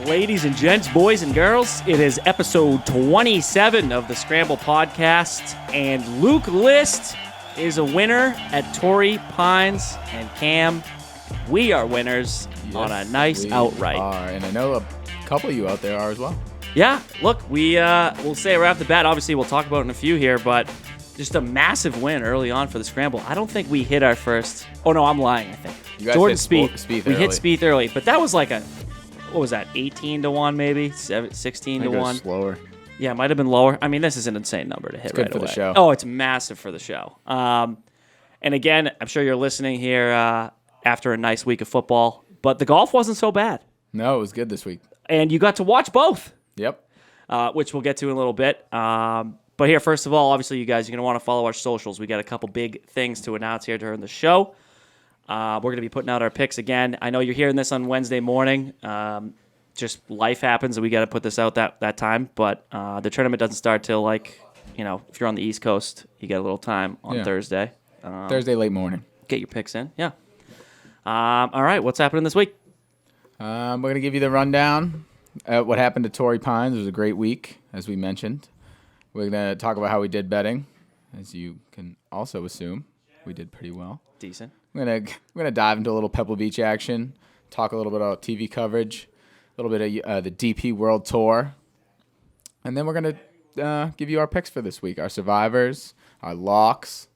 Ladies and gents, boys and girls, it is episode 27 of the Scramble podcast, and Luke List is a winner at Torrey Pines, and Cam, we are winners on a nice outright. And I know a couple of you out there are as well. Yeah, look, we'll say right off the bat, obviously we'll talk about it in a few here, but just a massive win early on for the Scramble. I don't think we hit our first. Oh no, I'm lying. I think You guys Jordan hit Spieth. We hit Spieth early, but that was like a, what was that? 18-1 maybe, 16-1. Slower. Yeah, it might have been lower. I mean, this is an insane number to hit It's good right for away. the show. Oh, it's massive for the show. And again, I'm sure you're listening here after a nice week of football, but the golf wasn't so bad, No, it was good this week. and you got to watch both. Yep. Which we'll get to in a little bit. But here, first of all, obviously, you guys, you're going to want to follow our socials. We got a couple big things to announce here during the show. We're going to be putting out our picks again. I know you're hearing this on Wednesday morning. Just life happens, and we got to put this out that time. But the tournament doesn't start till, if you're on the East Coast, you get a little time on Thursday. Thursday late morning. Get your picks in. Yeah. All right, what's happening this week? We're going to give you the rundown. What happened to Torrey Pines. It was a great week, as we mentioned. We're going to talk about how we did betting. As you can also assume, we did pretty well. Decent. We're gonna dive into a little Pebble Beach action, talk a little bit about TV coverage, a little bit of the DP World Tour, and then we're gonna give you our picks for this week, our survivors, our locks,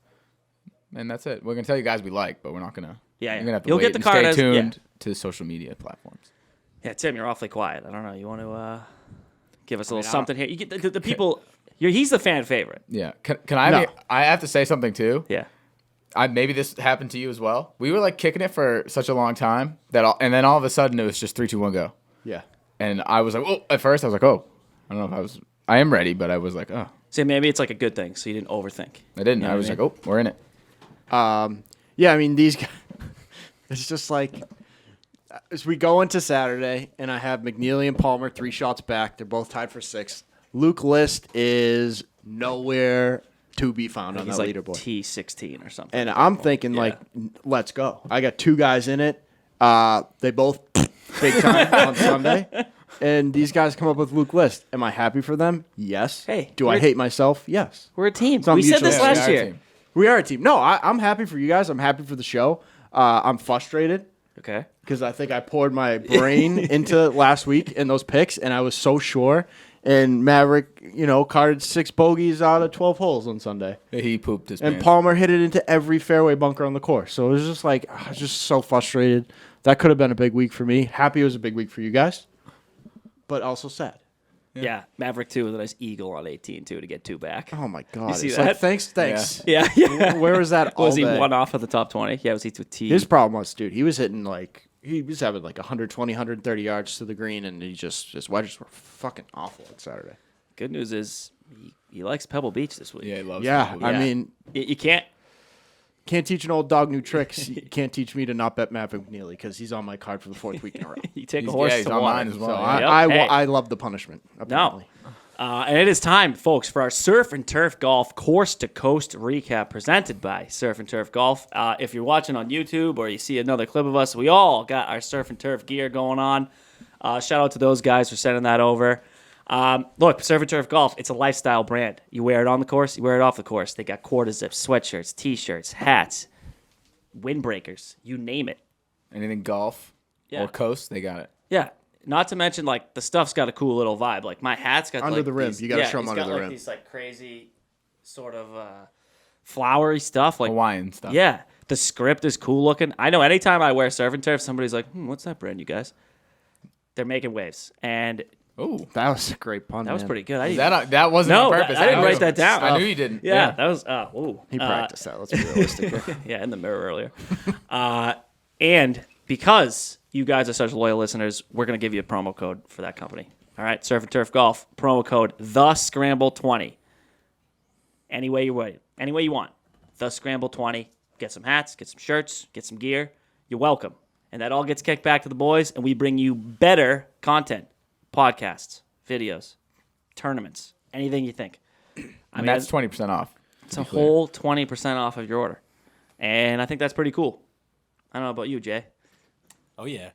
and that's it. We're gonna tell you guys we like, but we're not gonna. Yeah. You're gonna have to You'll wait get the and card stay as- tuned to the social media platforms. Yeah, Tim, you're awfully quiet. I don't know. You want to give us a little something here? You get the people. He's the fan favorite. Yeah. Can I? No. I have to say something too. Yeah. Maybe this happened to you as well. We were kicking it for such a long time and then all of a sudden it was just 3, 2, 1, go. Yeah. And I was like, oh, at first I was like, oh, I don't know if I am ready, but I was like, oh, See, maybe it's like a good thing, so you didn't overthink. I didn't. You know I was what like, oh, we're in it. Yeah, I mean, these guys, it's just as we go into Saturday, and I have McNeely and Palmer 3 shots back. They're both tied for 6th. Luke List is nowhere to be found on He's that like leaderboard. T16 or something. And I'm thinking, let's go. I got 2 guys in it. They both big time on Sunday. And these guys come up with Luke List. Am I happy for them? Yes. Hey, Do I hate myself? Yes. We're a team. So We said mutual- this Yeah, last we are a year. team. We are a team. No, I'm happy for you guys. I'm happy for the show. I'm frustrated Okay. because I think I poured my brain into last week in those picks, and I was so sure. And Maverick, carded 6 bogeys out of 12 holes on Sunday. He pooped his And pants. Palmer hit it into every fairway bunker on the course. So it was just I was just so frustrated. That could have been a big week for me. Happy it was a big week for you guys, but also sad. Yeah. Maverick, too, with a nice eagle on 18, too, to get 2 back. Oh, my God. see It's that? thanks. Yeah. Yeah. Where was that all Was he day? 1 off of the top 20? Yeah, was he to T? His problem was, dude, he was hitting he was having 120, 130 yards to the green, and his wedges were fucking awful on Saturday. Good news is he likes Pebble Beach this week. Yeah, he loves Yeah, Pebble I Beach. mean, You can't. can't teach an old dog new tricks. You can't teach me to not bet Maverick McNeely because he's on my card for the 4th week in a row. You take a He's- horse yeah, he's to on water. mine as well. So yeah. I love the punishment. Apparently. And it is time, folks, for our Surf and Turf Golf Coast to Coast recap presented by Surf and Turf Golf. If you're watching on YouTube or you see another clip of us, we all got our Surf and Turf gear going on. Shout out to those guys for sending that over. Look, Surf and Turf Golf, it's a lifestyle brand. You wear it on the course, you wear it off the course. They got quarter zips, sweatshirts, T-shirts, hats, windbreakers, you name it. Anything golf Yeah. or coast, they got it. Yeah. Not to mention, the stuff's got a cool little vibe. My hat's got Under the rim. these- You gotta yeah, show 'em it's under got, the rim. These crazy sort of flowery stuff. Hawaiian stuff. Yeah, the script is cool looking. I know anytime I wear Surf and Turf, somebody's like, what's that brand, you guys? They're making waves. And Oh, That was a great pun. that was man. pretty good. I that wasn't No, on purpose. I didn't knew write it. that down. I knew you didn't. Yeah, that was, ooh. He practiced that. Let's be realistic. Yeah, in the mirror earlier. And because you guys are such loyal listeners, we're going to give you a promo code for that company. All right, Surf and Turf Golf, promo code TheScramble20. Any way you want. TheScramble20. Get some hats, get some shirts, get some gear. You're welcome. And that all gets kicked back to the boys, and we bring you better content. Podcasts, videos, tournaments, anything you think. And that's 20% off. It's a whole 20% off of your order. And I think that's pretty cool. I don't know about you, Jay. Oh, yeah.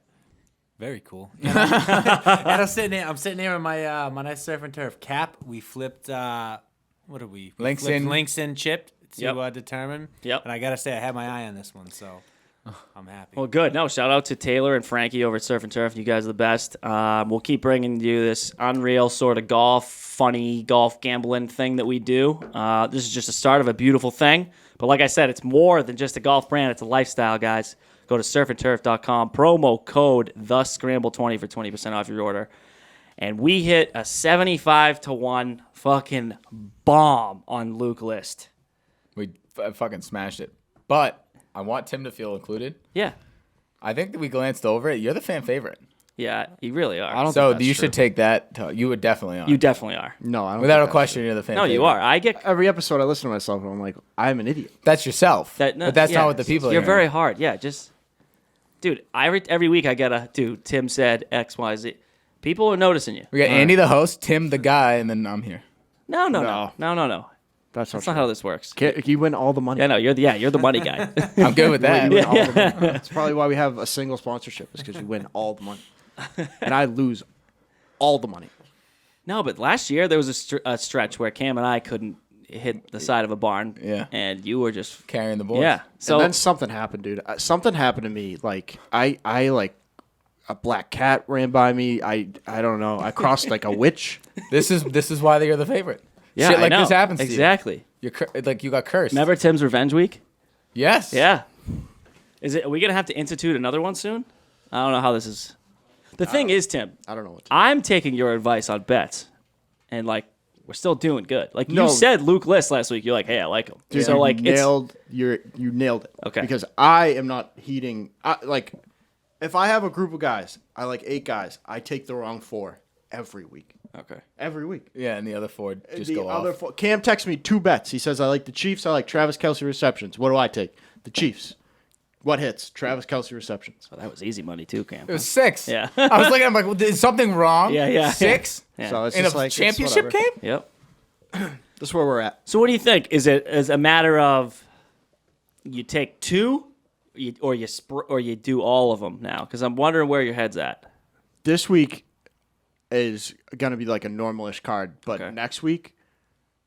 Very cool. And I'm sitting here in my my nice surf and turf cap. We flipped. What are we? Links in. Links in chipped to Yep. Determine. Yep. And I gotta say, I had my eye on this one, so I'm happy. Well, good. No, shout out to Taylor and Frankie over at Surf and Turf. You guys are the best. We'll keep bringing you this unreal sort of funny golf gambling thing that we do. This is just the start of a beautiful thing. But like I said, it's more than just a golf brand. It's a lifestyle, guys. Go to surfandturf.com. Promo code TheScramble20 for 20% off your order. And we hit a 75-1 fucking bomb on Luke List. We fucking smashed it. But I want Tim to feel included. Yeah. I think that we glanced over it. You're the fan favorite. Yeah, you really are. I don't So think that's you true. should take that. You would definitely are. You definitely are. No, I don't. Without think a that's question, you're the fan No, favorite. you are. I get true. Every episode I listen to myself and I'm like, I'm an idiot. That's yourself. that. No, but that's yeah, not what the people are You're hearing. very hard. Yeah, just, dude. Every week I get a dude. Tim said X, Y, Z. People are noticing you. We got Andy the host, Tim the guy, and then I'm here. No. No. That's That's not how this works. You win all the money. Yeah, no. You're the money guy. I'm good with that. You win all the money. That's probably why we have a single sponsorship, is because you win all the money, and I lose all the money. No, but last year there was a stretch where Cam and I couldn't hit the side of a barn. Yeah. And you were just Carrying the boys. yeah. So And then something happened, dude. Something happened to me. Like I like a black cat ran by me. I don't know. I crossed like a witch. This is why you're the favorite. yeah, Shit I like know. this happens to exactly. you. Like you got cursed. Remember Tim's Revenge Week? Yes. Yeah. Are we gonna have to institute another one soon? I don't know how this is. The thing is, Tim, I don't know what. I'm taking your advice on bets, and like we're still doing good. Like No. you said, Luke List last week. You're like, hey, I like him. Dude, So you like, you nailed it. Okay. Because I am not heeding. Like, if I have a group of guys, I like 8 guys. I take the wrong 4 every week. okay. Every week. Yeah, and the other four just the go other off. 4. Cam texts me 2 bets. He says I like the Chiefs. I like Travis Kelce receptions. What do I take? The Chiefs. What hits? Travis Kelce receptions. Well, that was easy money too, Cam. It was 6. Yeah. I was looking. I'm like, well, is something wrong? Yeah. 6 Yeah. So it's in a just like it's championship whatever. game. Yep. That's where we're at. So what do you think? Is it a matter of you take 2, or you do all of them now? Because I'm wondering where your head's at. This week is gonna be like a normalish card, but Okay. next week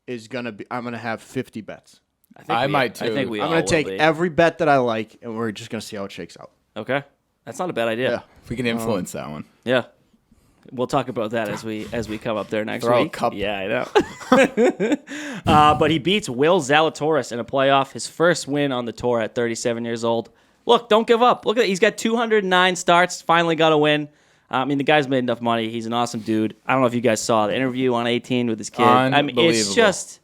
is gonna be. I'm gonna have 50 bets. I might too. I think we I'm all gonna will take be. every bet that I like, and we're just gonna see how it shakes out. Okay. That's not a bad idea. If we can influence that one. Yeah. We'll talk about that as we come up there next Throw a week. cup. Yeah, I know. But he beats Will Zalatoris in a playoff, his first win on the tour at 37 years old. Look, don't give up. Look at that. He's got 209 starts, finally got a win. I mean, the guy's made enough money. He's an awesome dude. I don't know if you guys saw the interview on 18 with his kid. I mean, it's Unbelievable. just...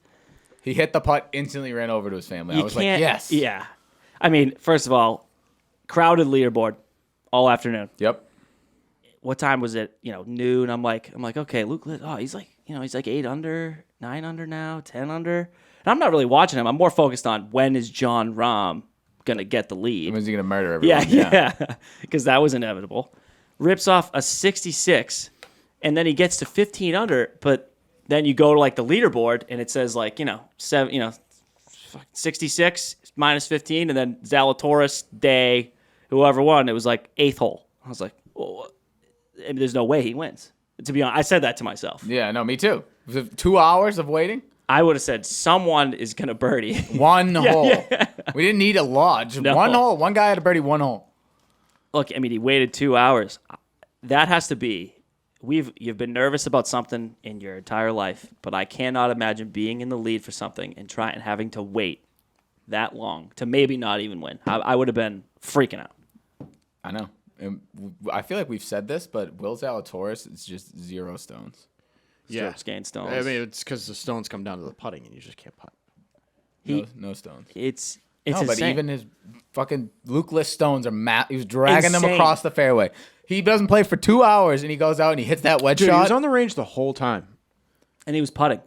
He hit the putt, instantly ran over to his family. I You was can't, like, yes. Yeah. I mean, first of all, crowded leaderboard all afternoon. Yep. What time was it? Noon. I'm like, okay, Luke. He's like, he's like 8 under, 9 under now, 10 under. And I'm not really watching him. I'm more focused on when is John Rahm gonna get the lead. When's he going to murder everyone? Yeah, because that was inevitable. Rips off a 66, and then he gets to 15 under. But then you go to like the leaderboard, and it says like 66 minus 15, and then Zalatoris Day, whoever won, it was like 8th hole. I was like, well, I mean, there's no way he wins. To be honest, I said that to myself. Yeah, no, me too. Was it 2 hours of waiting? I would have said someone is gonna birdie. One hole. We didn't need a lot. Just No. one hole. One guy had to birdie one hole. Look, I mean, he waited 2 hours. That has to be. You've been nervous about something in your entire life, but I cannot imagine being in the lead for something and having to wait that long to maybe not even win. I would have been freaking out. I know. And I feel like we've said this, but Will Zalatoris is just 0 stones. Strokes gained stones. I mean, it's because the stones come down to the putting, and you just can't putt. No stones. It's No, but insane. even his fucking Luke List stones are he was dragging them Insane. across the fairway. He doesn't play for 2 hours, and he goes out and he hits that wedge Dude, he shot. was on the range the whole time. And he was putting.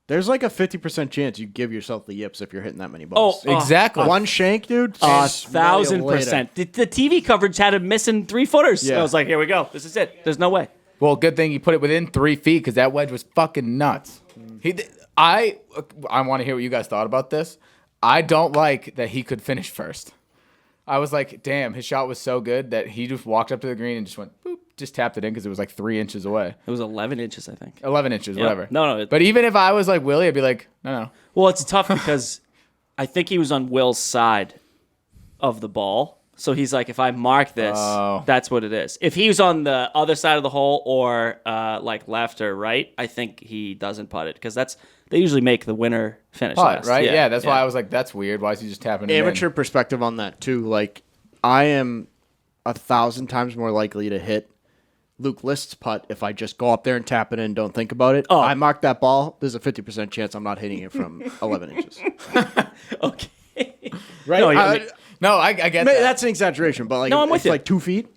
There's like a 50% chance you give yourself the yips if you're hitting that many balls. Exactly. One shank, dude. 1,000%. The TV coverage had him missing 3-footers. Yeah. I was like, here we go. This is it. There's no way. Well, good thing you put it within 3 feet because that wedge was fucking nuts. I want to hear what you guys thought about this. I don't like that he could finish first. I was like, damn, his shot was so good that he just walked up to the green and just went boop, just tapped it in because it was like 3 inches away. It was 11 inches, I think. 11 inches, Yeah. whatever. No. But even if I was like Willie, I'd be like, no. Well, it's tough because I think he was on Will's side of the ball. So he's like, if I mark this, that's what it is. If he was on the other side of the hole or like left or right, I think he doesn't putt it because they usually make the winner finish Putt, last. right? Yeah, that's why I was like, that's weird. Why is he just tapping it in? Amateur perspective on that too. Like, I am 1,000 times more likely to hit Luke List's putt if I just go up there and tap it in and don't think about it. Oh. I mark that ball. There's a 50% chance I'm not hitting it from 11 inches. Okay. Right? No, I mean- No, I get Maybe that. that's an exaggeration, but like, No, I'm it's with you. like 2 feet.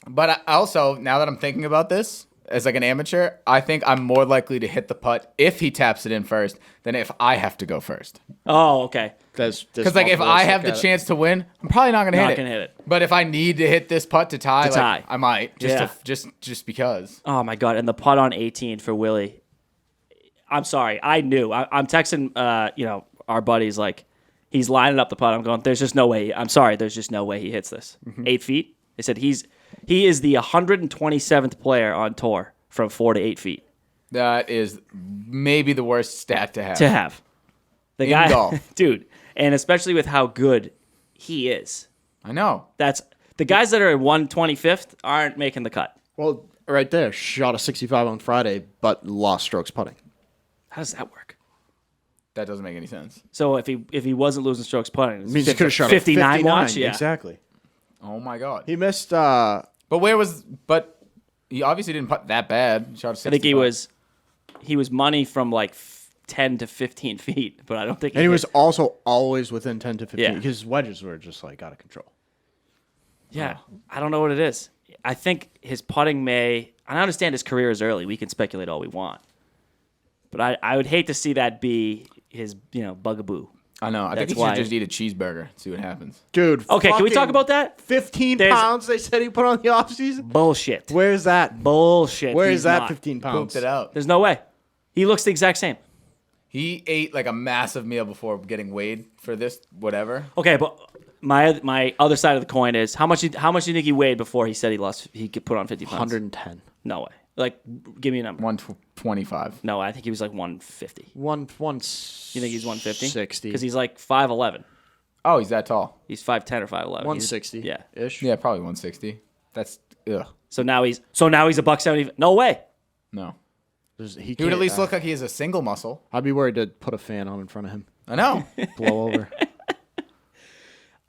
But I also, now that I'm thinking about this, as like an amateur, I think I'm more likely to hit the putt if he taps it in first than if I have to go first. Oh, okay. Because like if I have the chance to win, I'm probably not gonna hit it. Not gonna hit it. But if I need to hit this putt to tie, tie. I might Yeah. just because. Oh my god! And the putt on 18 for Willie. I'm sorry. I knew. I'm texting. Our buddies like he's lining up the putt. I'm going. There's just no way. I'm sorry. There's just no way he hits this. 8 feet. They said he is the 127th player on tour from 4 to 8 feet. That is maybe the worst stat to have. The In guy, golf. dude, and especially with how good he is. I know. That's the guys that are 125th aren't making the cut. Well, right there, shot a 65 on Friday, but lost strokes putting. How does that work? That doesn't make any sense. So if he wasn't losing strokes putting, I mean, he could have shot a 59 watch. Yeah. Exactly. Oh my god. He missed. But he obviously didn't putt that bad. He shot a 65. I think he was money from like 10 to 15 feet, but I don't think. And he was also always within 10 to 15. Yeah. His wedges were just like out of control. Yeah, I don't know what it is. I think his putting may. I understand his career is early. We can speculate all we want, but I would hate to see that be his bugaboo. I know. I think That's he why- should just eat a cheeseburger. See what happens. Dude. Okay, can we talk fucking about that? 15 There's- pounds they said he put on the offseason? Bullshit. Where's that? Bullshit. Where He's is that not. 15 pounds? Pooped it out. There's no way. He looks the exact same. He ate like a massive meal before getting weighed for this whatever. Okay, but my other side of the coin is how much do you think he weighed before he said he could put on 50 pounds? 110. No way. Like, give me a number. 125. No, I think he was like 150. One. You think he's 150? 60. Because he's like 5'11". Oh, he's that tall. He's 5'10" or 5'11". 160. Yeah. Ish. Yeah, probably 160. That's ugh. So now he's $170. No way. No. He He would at least look like he has a single muscle. I'd be worried to put a fan on in front of him. I know. Blow over.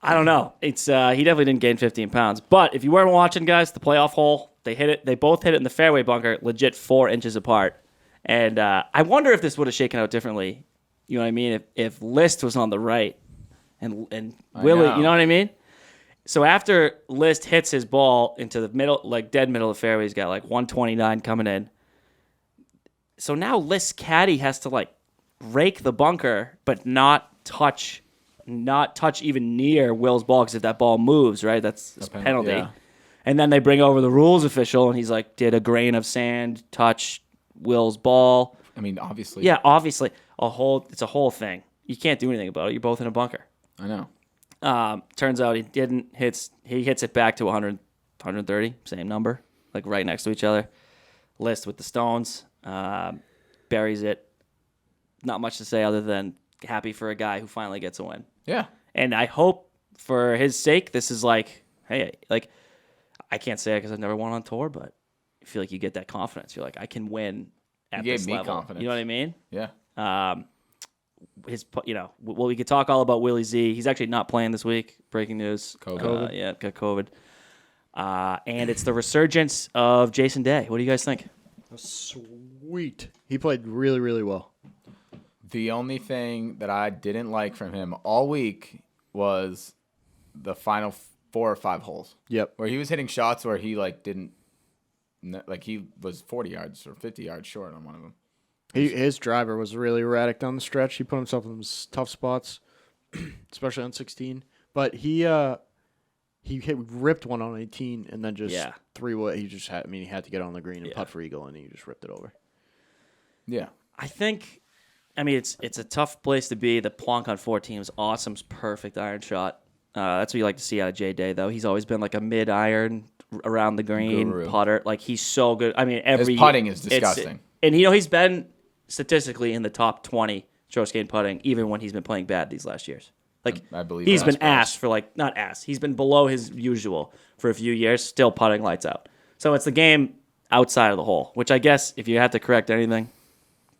I don't know. It's he definitely didn't gain 15 pounds. But if you weren't watching, guys, the playoff hole, they hit it. They both hit it in the fairway bunker, legit 4 inches apart. And I wonder if this would have shaken out differently. You know what I mean? If List was on the right and Willie, know. you know what I mean? So after List hits his ball into the middle, like dead middle of the fairway, he's got like 129 coming in. So now List's caddy has to like rake the bunker, but not touch even near Will's ball, because if that ball moves, right, that's a penalty. yeah. And then they bring over the rules official, and he's like, did a grain of sand touch Will's ball? I mean, obviously. Yeah, obviously. It's a whole thing. You can't do anything about it. You're both in a bunker. I know. Turns out he didn't. He hits it back to 100, 130, same number, like right next to each other. List with the stones, buries it. Not much to say other than happy for a guy who finally gets a win. Yeah. And I hope for his sake, this is like, hey, like, I can't say it because I've never won on tour, but I feel like you get that confidence. You're like, I can win at You gave this me level. confidence. You know what I mean? Yeah. Well, we could talk all about Willie Z. He's actually not playing this week. Breaking news. COVID. Yeah, got COVID. And it's the resurgence of Jason Day. What do you guys think? Sweet. He played really, really well. The only thing that I didn't like from him all week was the final 4 or 5 holes. Yep. Where he was hitting shots where he he was 40 yards or 50 yards short on one of them. His driver was really erratic down the stretch. He put himself in some tough spots, especially on 16. But he ripped one on 18 and then just threw what he just had. I mean, he had to get on the green and putt for eagle, and he just ripped it over. Yeah. I think, it's a tough place to be. The plonk on 14 was awesome. It's perfect iron shot. That's what you like to see out of J Day, though. He's always been like a mid-iron around the green Guru. putter. Like he's so good. I mean, His putting is disgusting. And he's been statistically in the top 20 strokes gained putting, even when he's been playing bad these last years. Like I believe he's that's been ass for not ass. He's been below his usual for a few years, still putting lights out. So it's the game outside of the hole, which I guess if you have to correct anything,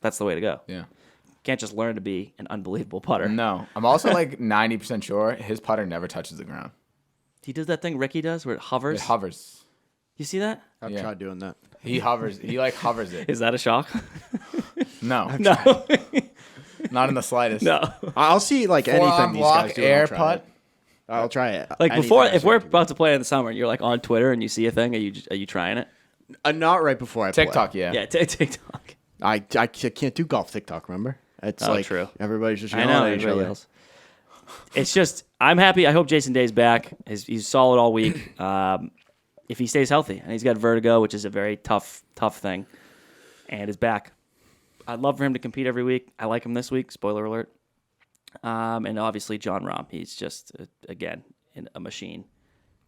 that's the way to go. Yeah. Can't just learn to be an unbelievable putter. No. I'm also like 90% sure his putter never touches the ground. He does that thing Ricky does where it hovers. It hovers. You see that? I've Yeah. tried doing that. He hovers. He like hovers it. Is that a shock? No. No. Not in the slightest. No. I'll see like anything Forearm these lock, guys do. air I'll try putt. it. I'll try it. Like Anything before, I if see we're people about to play in the summer and you're like on Twitter and you see a thing, are you trying it? do. Not right before I play. TikTok, yeah. Yeah, TikTok. I can't do golf TikTok. Remember? It's Oh, like true. everybody's just I yelling know. at each Everybody other. else. It's just I'm happy. I hope Jason Day's back. He's solid all week. If he stays healthy, and he's got vertigo, which is a very tough thing, and is back. I'd love for him to compete every week. I like him this week. Spoiler alert. And obviously John Rahm. He's just again a machine.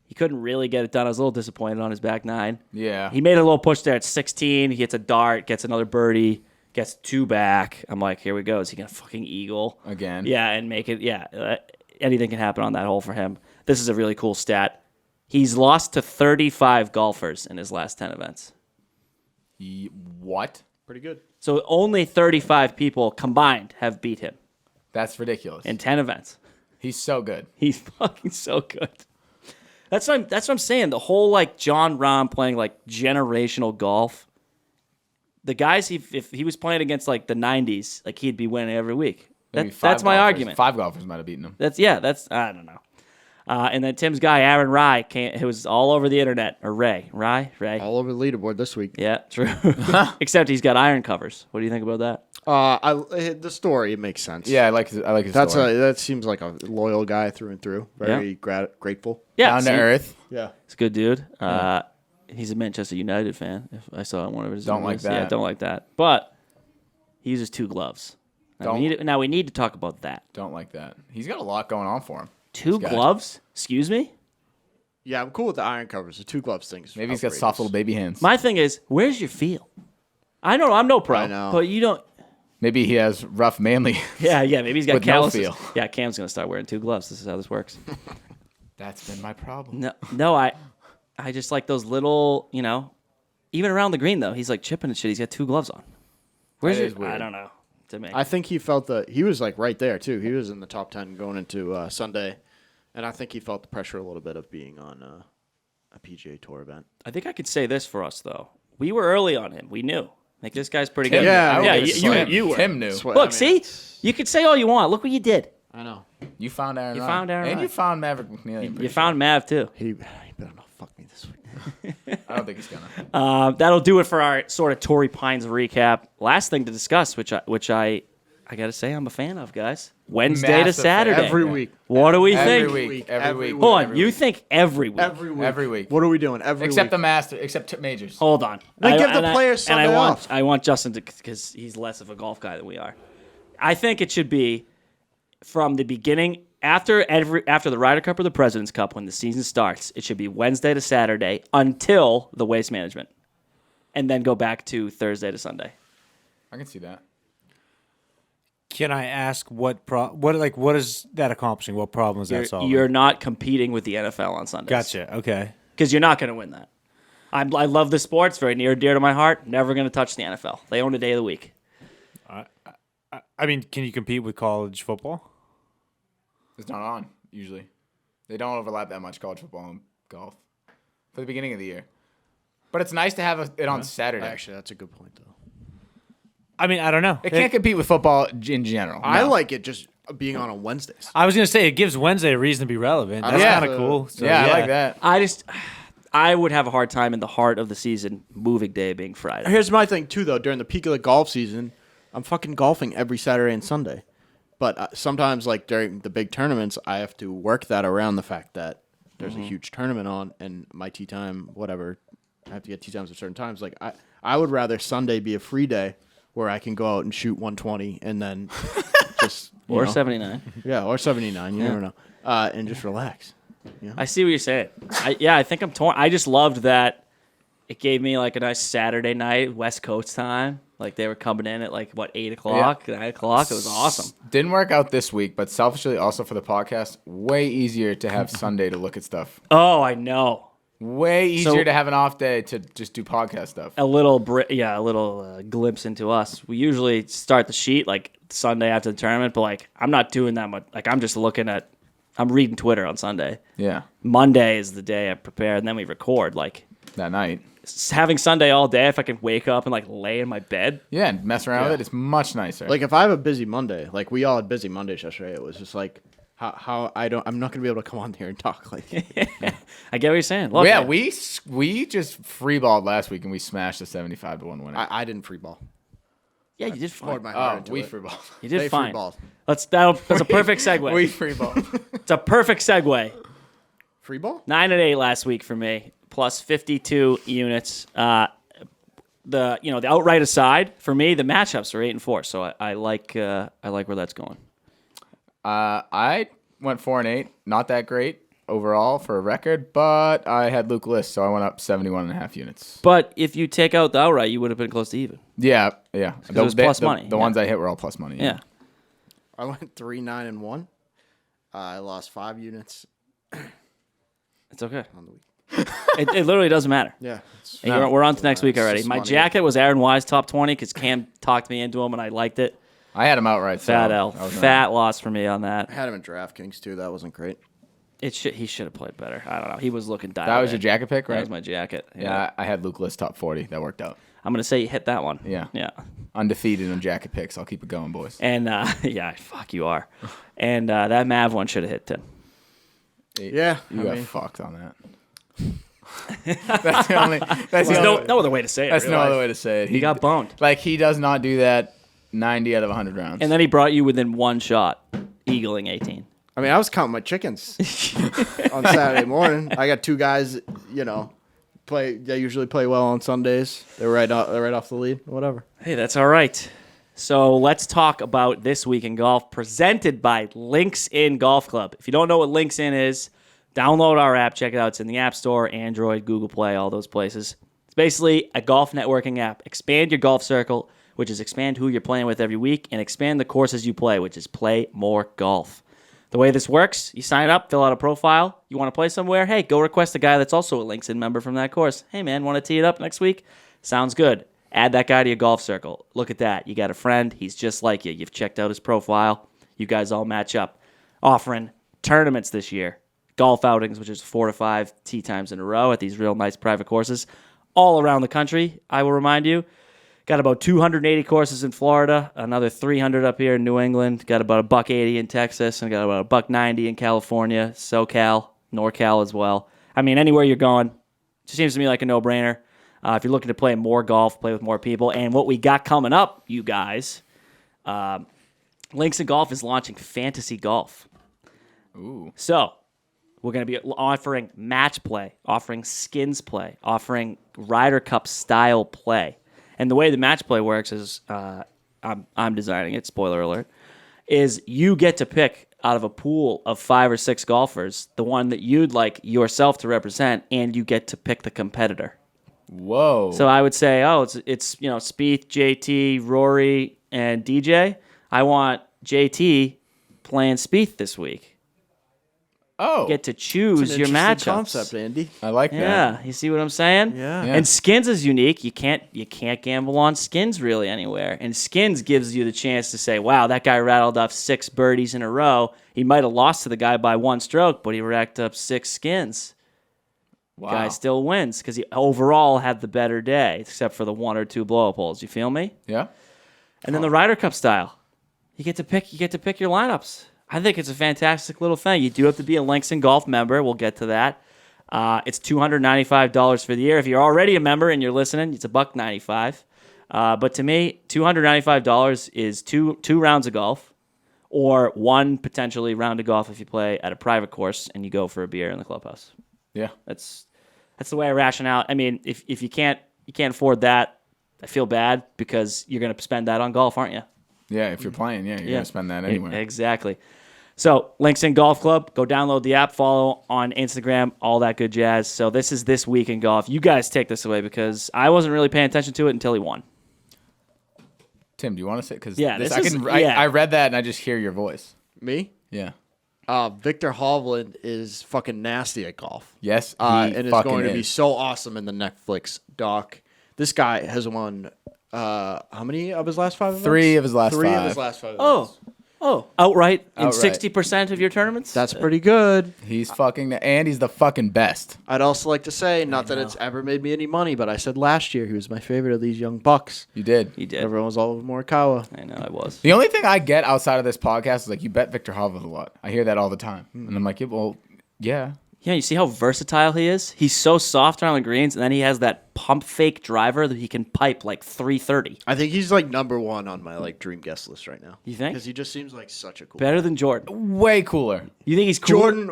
He couldn't really get it done. I was a little disappointed on his back nine. Yeah. He made a little push there at 16. He hits a dart, gets another birdie, gets 2 back. I'm like, here we go. Is he gonna fucking eagle Again. Yeah, and make it. Yeah, anything can happen on that hole for him. This is a really cool stat. He's lost to 35 golfers in his last 10 events. What? Pretty good. So only 35 people combined have beat him That's ridiculous. in 10 events. He's so good. He's fucking so good. That's what I'm saying. The whole like John Rahm playing like generational golf. The guys if he was playing against like the 90s, like he'd be winning every week. Maybe That's my golfers. argument. 5 golfers might have beaten him. That's I don't know. And then Tim's guy Aaron Rye it was all over the internet. Or Ray. All over the leaderboard this week. Yeah, true. Except he's got iron covers. What do you think about that? The story it makes sense. Yeah, I like his story. That seems like a loyal guy through and through. Very grateful. Yeah, Down to see? earth. Yeah. He's a good dude. He's a Manchester United fan. If I saw one of his Don't like interviews. Yeah, that. don't like that. But he uses 2 gloves. Now we need to talk about that. Don't like that. He's got a lot going on for him. 2 guy. gloves? Excuse me? Yeah, I'm cool with the iron covers. The 2 gloves things. Maybe he's got soft little baby hands. My thing is, where's your feel? I know I'm no pro, I know. but you don't. Maybe he has rough manly. Yeah, maybe he's got With no calluses. feel. Yeah, Cam's gonna start wearing 2 gloves. This is how this works. That's been my problem. No, I just like those little, even around the green though. He's like chipping and shit. He's got 2 gloves on. Where's That your? is weird. I don't know. To me, I think he felt he was like right there too. He was in the top 10 going into Sunday, and I think he felt the pressure a little bit of being on a PGA Tour event. I think I could say this for us though. We were early on him. We knew. Like this guy's pretty Tim, good. Yeah, yeah. I would say You were. Tim knew. Look, see, you could say all you want. Look what you did. I know. You found Aaron. You Ryan. found Aaron and Ryan. you found Maverick McNeely. I'm pretty You found Mav too. He better not fuck me this week. sure. I don't think he's gonna. That'll do it for our sort of Torrey Pines recap. Last thing to discuss, which I gotta say I'm a fan of, guys. Wednesday to Massive fan. Saturday. Every week. What do we Every think? week. Every Every week. week. Hold on, every you week. think every week? Every week. Every week. What are we doing? Every Except week. the master. Except majors. Hold on. Then give the and players and I Sunday want off. I want Justin to because he's less of a golf guy than we are. I think it should be from the beginning after the Ryder Cup or the President's Cup when the season starts. It should be Wednesday to Saturday until the Waste Management, and then go back to Thursday to Sunday. I can see that. Can I ask what is that accomplishing? What problem is that solving? You're not competing with the NFL on Sundays. Gotcha. Okay. Because you're not going to win that. I love the sport. It's very near and dear to my heart. Never going to touch the NFL. They own a day of the week. I mean, can you compete with college football? It's not on usually. They don't overlap that much, college football and golf, for the beginning of the year. But it's nice to have it on Saturday. Actually, that's a good point though. I mean, I don't know. It can't compete with football in general. I No. like it just being on Wednesdays. I was gonna say it gives Wednesday a reason to be relevant. That's Yeah. kind of cool. So, Yeah, I like that. I would have a hard time in the heart of the season moving day being Friday. Here's my thing too, though. During the peak of the golf season, I'm fucking golfing every Saturday and Sunday. But sometimes, like during the big tournaments, I have to work that around the fact that there's a huge tournament on, and my tee time, whatever, I have to get tee times at certain times. Like I would rather Sunday be a free day where I can go out and shoot 120 and then just you Or know. 79. Yeah, or 79. You never know. And just relax. I see what you're saying. I think I'm torn. I just loved that it gave me like a nice Saturday night, West Coast time. Like they were coming in at like, 8 o'clock, 9 o'clock. It was awesome. Didn't work out this week, but selfishly also for the podcast, way easier to have Sunday to look at stuff. Oh, I know. Way easier to have an off day to just do podcast stuff. A little glimpse into us. We usually start the sheet like Sunday after the tournament, but like I'm not doing that much. Like I'm just I'm reading Twitter on Sunday. Yeah. Monday is the day I prepare, and then we record. Like That night. having Sunday all day, if I can wake up and like lay in my bed. Yeah, and mess around with it. It's much nicer. Like if I have a busy Monday, like we all had busy Mondays yesterday, it was just like how I'm not gonna be able to come on here and talk. Like I get what you're saying. Look, yeah, man, we just freeballed last week and we smashed the 75-1 winner. I didn't free ball. yeah, you did fine. Poured my heart into we it. freeballed. You did They fine. freeballed. That's a perfect segue. We freeballed. It's a perfect segue. Free ball? 9 and 8 last week for me, plus 52 units. The outright aside for me, the matchups are 8 and 4. So I like where that's going. I went 4 and 8. Not that great overall for a record, but I had Luke List, so I went up 71.5 units. But if you take out the outright, you would have been close to even. Yeah. it was plus money, The ones I hit were all plus money. Yeah. I went 3, 9, and 1. I lost 5 units It's okay. on the week. It literally doesn't matter. Yeah. Hey, we're on to next week it's already. just My money. jacket was Aaron Wise top 20 because Cam talked me into him and I liked it. I had him outright. Fat so L. that was Fat loss for me on that. I had him in DraftKings too. That wasn't great. He should have played better. I don't know. He was looking dialed That was in. your jacket pick, That right? was my jacket. Yeah, I had Luke List top 40. That worked out. I'm going to say you hit that one. Yeah. Yeah. Undefeated in jacket picks. I'll keep it going, boys. And, fuck you are. And that Mav one should have hit Tim. Yeah. You I got mean- fucked on that. That's the only. That's There's the only, no other way to say it. That's really. no other way to say it. He got boned. Like he does not do that 90 out of 100 rounds. And then he brought you within one shot, eagling 18. I mean, I was counting my chickens on Saturday morning. I got 2 guys, they usually play well on Sundays. They're right off the lead. Whatever. Hey, that's all right. So let's talk about this week in golf, presented by Links In Golf Club. If you don't know what Links In is, download our app. Check it out. It's in the App Store, Android, Google Play, all those places. It's basically a golf networking app. Expand your golf circle, which is expand who you're playing with every week, and expand the courses you play, which is play more golf. The way this works, you sign up, fill out a profile. You want to play somewhere? Hey, go request a guy that's also a Links In member from that course. Hey, man, want to tee it up next week? Sounds good. Add that guy to your golf circle. Look at that. You got a friend. He's just like you. You've checked out his profile. You guys all match up. Offering tournaments this year. Golf outings, which is 4 to 5 tee times in a row at these real nice private courses all around the country, I will remind you. Got about 280 courses in Florida, another 300 up here in New England. Got about $180 in Texas, and got about $190 in California, SoCal, NorCal as well. I mean, anywhere you're going, just seems to me like a no-brainer. If you're looking to play more golf, play with more people, and what we got coming up, you guys, Links in Golf is launching fantasy golf. Ooh. So we're going to be offering match play, offering skins play, offering Ryder Cup style play. And the way the match play works is, I'm designing it, spoiler alert, is you get to pick out of a pool of 5 or 6 golfers, the one that you'd like yourself to represent, and you get to pick the competitor. Whoa. So I would say, it's Spieth, JT, Rory, and DJ. I want JT playing Spieth this week. You get to choose your matchups. Concept, Andy. I like that. Yeah, you see what I'm saying? Yeah. And skins is unique. You can't gamble on skins really anywhere. And skins gives you the chance to say, wow, that guy rattled off 6 birdies in a row. He might have lost to the guy by 1 stroke, but he racked up 6 skins. Wow. Guy still wins because he overall had the better day, except for the 1 or 2 blow-up holes. You feel me? Yeah. And then the Ryder Cup style, you get to pick your lineups. I think it's a fantastic little thing. You do have to be a Links in Golf member. We'll get to that. It's $295 for the year. If you're already a member and you're listening, it's $195. But to me, $295 is two rounds of golf, or 1 potentially round of golf if you play at a private course and you go for a beer in the clubhouse. Yeah. That's the way I ration out. I mean, if you can't afford that, I feel bad because you're going to spend that on golf, aren't you? Yeah, if you're playing, you're gonna spend that anyway. Exactly. So, Links In Golf Club, go download the app, follow on Instagram, all that good jazz. So, this is This Week in Golf. You guys take this away because I wasn't really paying attention to it until he won. Tim, do you want to say? Because I read that and I just hear your voice. Me? Yeah. Victor Hovland is fucking nasty at golf. Yes, and it's going to be so awesome in the Netflix doc. This guy has won how many of his last 5 events? 3 of his last 5. 3 of his last 5 events. Outright in Outright. 60% of your tournaments? That's pretty good. He's and he's the fucking best. I'd also like to say, not that it's ever made me any money, but I said last year he was my favorite of these young bucks. You did. He did. Everyone was all over Morikawa. I know I was. The only thing I get outside of this podcast is like, you bet Viktor Hovland a lot. I hear that all the time. And I'm like, yeah. Yeah, you see how versatile he is? He's so soft around the greens, and then he has that pump fake driver that he can pipe like 330. I think he's like number 1 on my like dream guest list right now. You think? Because he just seems like such a cool Better guy. than Jordan. Way cooler. You think he's cool? Jordan.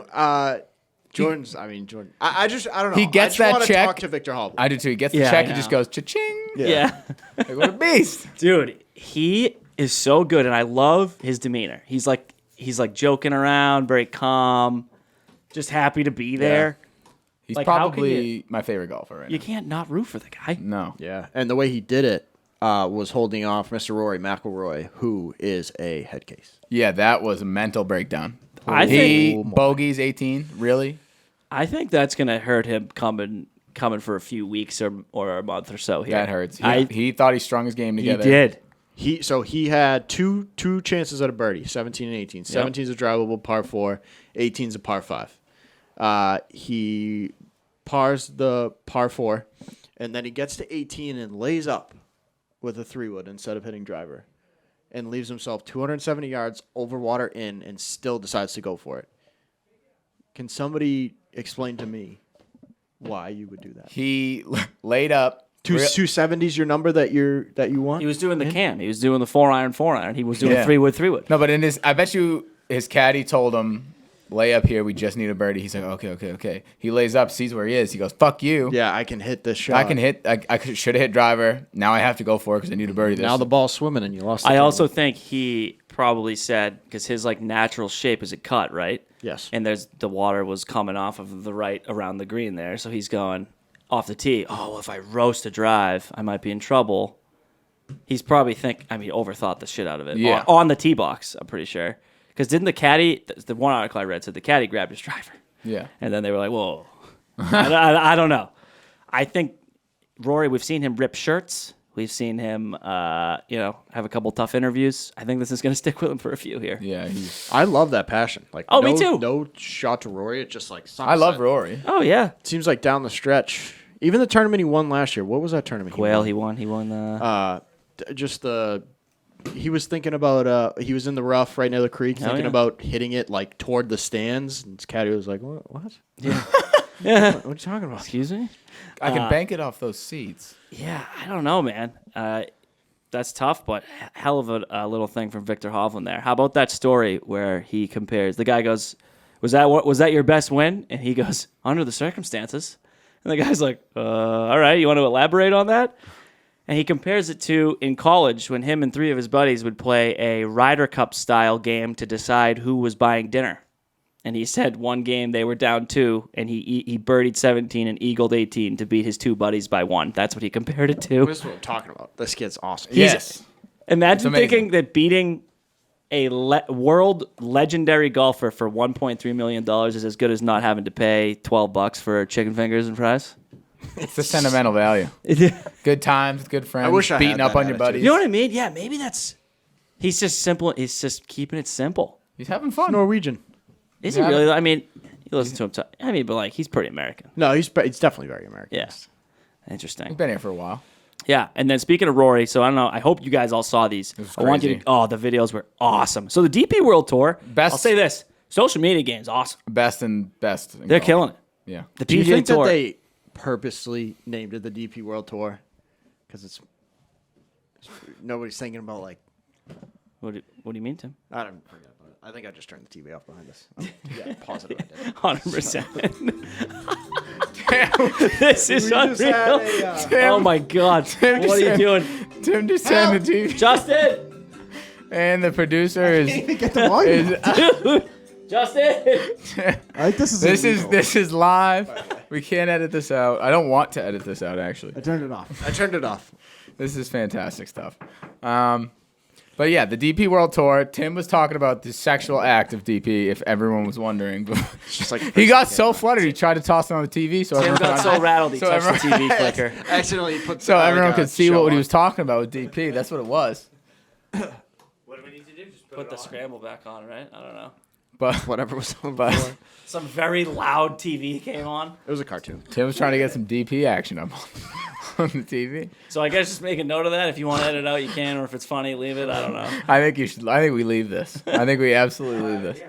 Jordan. I don't know. He gets I that want to check. Talk to Viktor Hovland. I do too. He gets the Yeah, check. I He just know. goes cha-ching. Yeah. Like, what a beast. Dude, he is so good, and I love his demeanor. He's like joking around, very calm, just happy to be there. He's Like, how can probably my favorite golfer right You now. can't not root for the guy. No. Yeah, and the way he did it was holding off Mr. Rory McIlroy, who is a head case. Yeah, that was a mental breakdown. I He think bogeys 18. Really? I think that's gonna hurt him coming for a few weeks or a month or so here. That hurts. He He thought he strung his game together. did. He had two chances at a birdie, 17 and 18. 17 is a drivable par 4, 18 is a par 5. He pars the par 4, and then he gets to 18 and lays up with a 3-wood instead of hitting driver, and leaves himself 270 yards over water in, and still decides to go for it. Can somebody explain to me why you would do that? He laid up. 270 is your number that you want? He was doing the cam. He was doing the 4-iron. He was doing Yeah. 3-wood. No, but I bet you his caddy told him, lay up here. We just need a birdie. He's like, okay. He lays up, sees where he is. He goes, fuck you. Yeah, I can hit this shot. I can hit. I should have hit driver. Now I have to go for it because I need a birdie. Now the ball's swimming and you lost. I also think he probably said, because his like natural shape is a cut, right? Yes. And the water was coming off of the right around the green there, so he's going off the tee. Oh, well, if I roast a drive, I might be in trouble. He's probably overthought the shit out of it. Yeah. On the tee box, I'm pretty sure. Because didn't the caddy, the one article I read said the caddy grabbed his driver. Yeah. And then they were like, whoa. I don't know. I think Rory, we've seen him rip shirts. We've seen him, have a couple tough interviews. I think this is going to stick with him for a few here. Yeah. I love that passion. Like, me too. No shot to Rory. It's just like I love Rory. Oh, yeah. It seems like down the stretch. Even the tournament he won last year. What was that tournament? Quail, he won. He won the... He was thinking about. He was in the rough right near the creek, thinking yeah. about hitting it like toward the stands. And his caddy was like, "What? Yeah. What are you talking about?" Excuse me? I can bank it off those seats. Yeah, I don't know, man. That's tough, but hell of a little thing from Viktor Hovland there. How about that story where he compares? The guy goes, "Was that your best win?" And he goes, "Under the circumstances." And the guy's like, "All right, you want to elaborate on that?" And he compares it to in college when him and 3 of his buddies would play a Ryder Cup style game to decide who was buying dinner. And he said one game they were down 2, and he birdied 17 and eagled 18 to beat his 2 buddies by 1. That's what he compared it to. This is what I'm talking about. This kid's awesome. Yes. Imagine amazing. thinking that beating a world legendary golfer for $1.3 million is as good as not having to pay $12 for chicken fingers and fries. It's the sentimental value. Good times, good friends. I wish I had beating up that on your attitude. buddies. You know what I mean? Yeah, maybe that's... He's just simple. He's just keeping it simple. He's having fun. Norwegian. Is he Yeah. really? I mean, you listen to him. But like, he's pretty American. No, he's definitely very American. Yes. Interesting. He's been here for a while. Yeah, and then speaking of Rory, so I don't know. I hope you guys all saw these. was I want you crazy. to. Oh, the videos were awesome. So the DP World Tour. Best- I'll say this: social media game's awesome. Best in They're golf. killing it. Yeah. The Do you PGA think Tour. that they purposely named it the DP World Tour? Because nobody's thinking about like. What do you mean, Tim? I don't forget about it. I think I just turned the TV off behind us. Yeah, positive I did. 100%. This is just had unreal. Oh my God! What are you doing, Tim just turned the TV. Justin? And the producer is. Get the volume. Justin. I think This is live. We can't edit this out. I don't want to edit this out, actually. I turned it off. I turned it off. This is fantastic stuff. But yeah, the DP World Tour. Tim was talking about the sexual act of DP, if everyone was wondering. Just like He got so fluttered, he tried to toss it on the TV. So Tim got so rattled he so touched the TV clicker. accidentally put. so everyone could see show what he on. was talking about with DP. That's what it was. What do we need to do? Just put the scramble back on, right? I don't know. But Whatever was on But- before. Some very loud TV came on. It was a cartoon. Tim was trying to get some DP action up on the TV. So I guess just make a note of that. If you want to edit it out, you can, or if it's funny, leave it. I don't know. I think you should. I think we leave this. I think we absolutely leave this.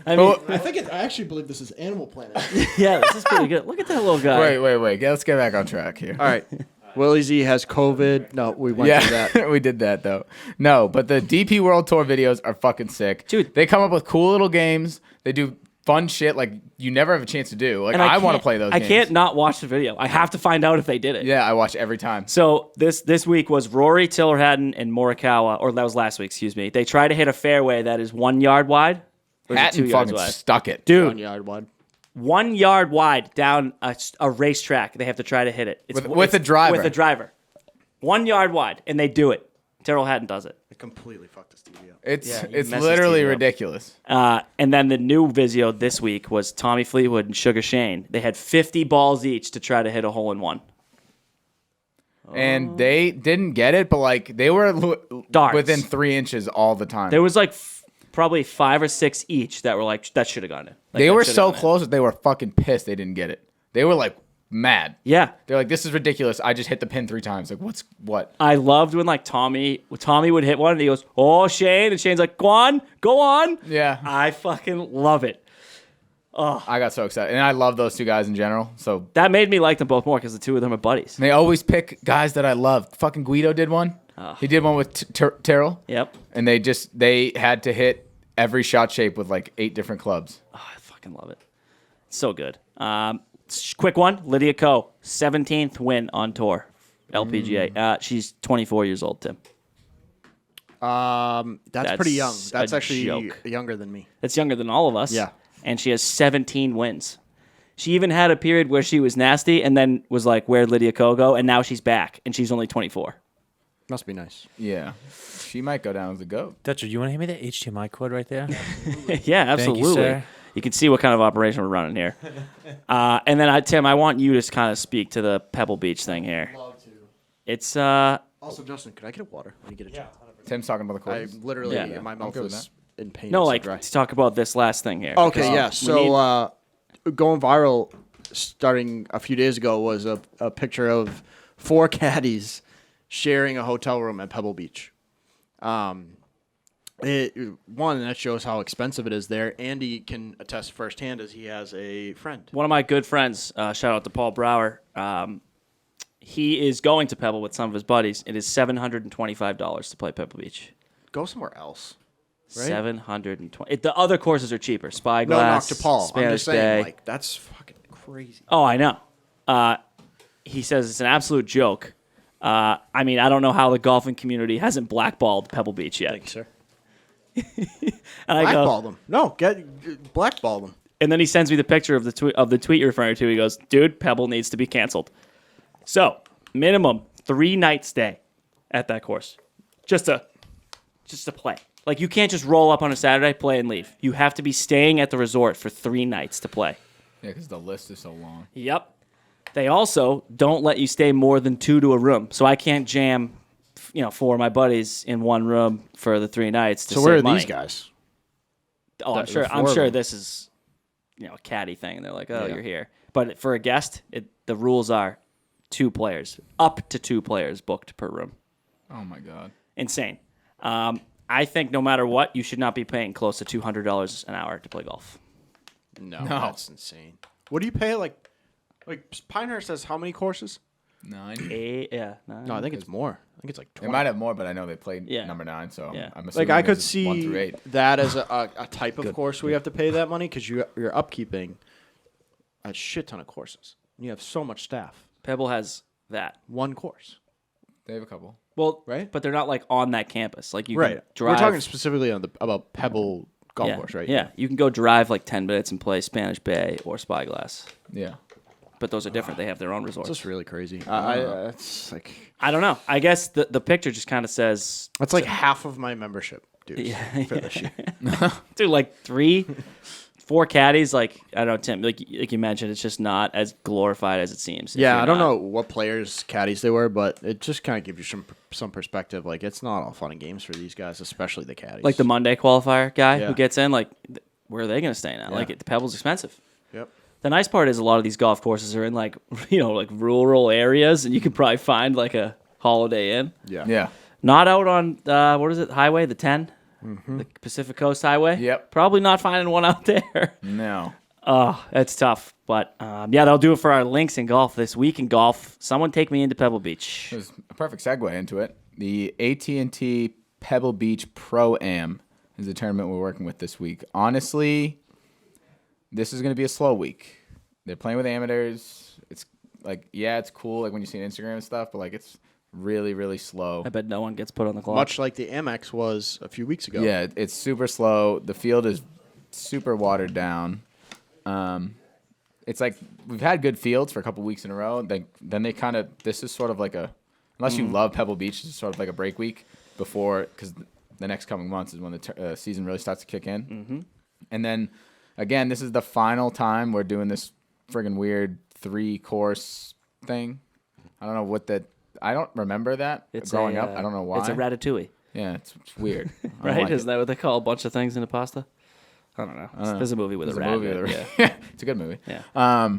I mean, I actually believe this is Animal Planet. yeah, this is pretty good. Look at that little guy. Wait. Let's get back on track here. All right. Willie Z has COVID. No, we went through that. Yeah, we did that though. No, but the DP World Tour videos are fucking sick. Dude. They come up with cool little games. They do fun shit like you never have a chance to do. Like And I want to can't- play those I games. can't not watch the video. I have to find out if they did it. Yeah, I watch every time. So this week was Rory, Tillerhatton, and Morikawa, or that was last week, excuse me. They tried to hit a fairway that is 1 yard wide. Or is it 2 Hatton yards fucking wide? stuck it. 1 Dude, yard wide. 1 yard wide down a racetrack. They have to try to hit it. With a driver. With a driver. 1 yard wide, and they do it. Terrell Hatton does it. It completely fucked his TV up. It's Yeah, he it's messes literally TV up. ridiculous. And then the new video this week was Tommy Fleetwood and Sugar Shane. They had 50 balls each to try to hit a hole in one. And they didn't get it, but like they were Darts. within 3 inches all the time. There was like probably 5 or 6 each that were like, that should have gone in. Like, They that were should've so gone in. close that they were fucking pissed they didn't get it. They were like mad. Yeah. They're like, this is ridiculous. I just hit the pin 3 times. Like, what? I loved when like Tommy would hit one and he goes, "Oh, Shane," and Shane's like, "Go on." Yeah. I fucking love it. I got so excited. And I love those two guys in general. So That made me like them both more because the two of them are buddies. they always pick guys that I love. Fucking Guido did one. He did one with Terrell. Yep. And they had to hit every shot shape with like 8 different clubs. Oh, I fucking love it. It's so good. Quick one. Lydia Ko, 17th win on tour, LPGA. She's 24 years old, Tim. That's pretty young. That's That's a actually joke. younger than me. That's younger than all of us. Yeah. And she has 17 wins. She even had a period where she was nasty and then was like, "Where'd Lydia Ko go?" And now she's back and she's only 24. Must be nice. Yeah. She might go down as a GOAT. Dutcher, you want to hand me that HDMI cord right there? Yeah, absolutely. Thank you, sir. You can see what kind of operation we're running here. And then, Tim, I want you to kind of speak to the Pebble Beach thing here. It's Also, Justin, could I get a water when you get a chance? Tim's talking about the I course. literally, Yeah. my mouth good with is in pain. no, It's so like dry. to talk about this last thing here. Okay, because yeah. we So going viral starting a few days ago was a picture of 4 caddies sharing a hotel room at Pebble Beach. That shows how expensive it is there. Andy can attest firsthand as he has a friend. one of my good friends, shout out to Paul Brower. He is going to Pebble with some of his buddies. It is $725 to play Pebble Beach. Go somewhere else. Right? 720. The other courses are cheaper. Spyglass, No, knock to Paul. I'm Spanish just saying, Bay. like, that's fucking crazy. Oh, I know. He says it's an absolute joke. I mean, I don't know how the golfing community hasn't blackballed Pebble Beach yet. Thank you, sir. And I go, Blackball them. No, blackball them. and then he sends me the picture of the tweet you're referring to. He goes, "Dude, Pebble needs to be canceled." So minimum 3-night stay at that course, just to play. Like you can't just roll up on a Saturday, play, and leave. You have to be staying at the resort for 3 nights to play. Yeah, because the list is so long. Yep. They also don't let you stay more than 2 to a room, so I can't jam, 4 of my buddies in one room for the 3 nights. To So where are save money. these guys? Oh, I'm The sure. 4 I'm of sure them. this is, a caddy thing. And they're like, "Oh, Yeah. you're here." But for a guest, the rules are 2 players, up to 2 players booked per room. Oh my god. Insane. I think no matter what, you should not be paying close to $200 an hour to play golf. No, that's insane. What do you pay? Like Pinehurst has how many courses? 9. 8, yeah. No, I think it's more. I think it's like They 20. might have more, but I know they played Yeah. number 9, so Yeah. I'm assuming Like I could this is 1 through see 8. that as a type of course where you have to pay that money because you're upkeeping a shit ton of courses. You have so much staff. Pebble has that. One course. They have a couple. Well, Right? But they're not like on that campus. Like you Right. can drive. We're talking specifically about Pebble golf yeah, course, right? Yeah, you can go drive like 10 minutes and play Spanish Bay or Spyglass. Yeah. But those are different. They have their own It's resorts. just really crazy. It's like I don't know. I guess the picture just kind of says, that's like half of my membership dues for this year. dude, like 4 caddies. Like I don't know, Tim. Like you mentioned, it's just not as glorified as it seems. if Yeah, you're I don't not- know what players' caddies they were, but it just kind of gives you some perspective. Like it's not all fun and games for these guys, especially the caddies. Like the Monday qualifier guy Yeah. who gets in. Like where are they going to stay now? Yeah. Like the Pebble's expensive. Yep. The nice part is a lot of these golf courses are in like like rural areas, and you can probably find like a Holiday Inn. Yeah. Yeah. Not out on what is it? Highway, the 10, the Pacific Coast Highway. Yep. Probably not finding one out there. No. Oh, that's tough. But yeah, that'll do it for our links in golf this week in golf. Someone take me into Pebble Beach. It was a perfect segue into it. The AT&T Pebble Beach Pro-Am is the tournament we're working with this week. Honestly, this is going to be a slow week. They're playing with amateurs. It's like, yeah, it's cool like when you see on Instagram and stuff, but like it's really, really slow. I bet no one gets put on the clock. Much like the Amex was a few weeks ago. Yeah, it's super slow. The field is super watered down. It's like we've had good fields for a couple weeks in a row. Then they kind of this is sort of like unless you love Pebble Beach, it's sort of like a break week before because the next coming months is when the season really starts to kick in. Mm-hmm. And then again, this is the final time we're doing this friggin' weird 3-course thing. I don't know what that. I don't remember that growing up. I don't know why. It's a ratatouille, Yeah, it's weird. I don't right? like Isn't it. that what they call a bunch of things in a pasta? I don't know. There's a movie with There's a a rat. movie in it, with yeah. yeah, it's a good movie. Yeah.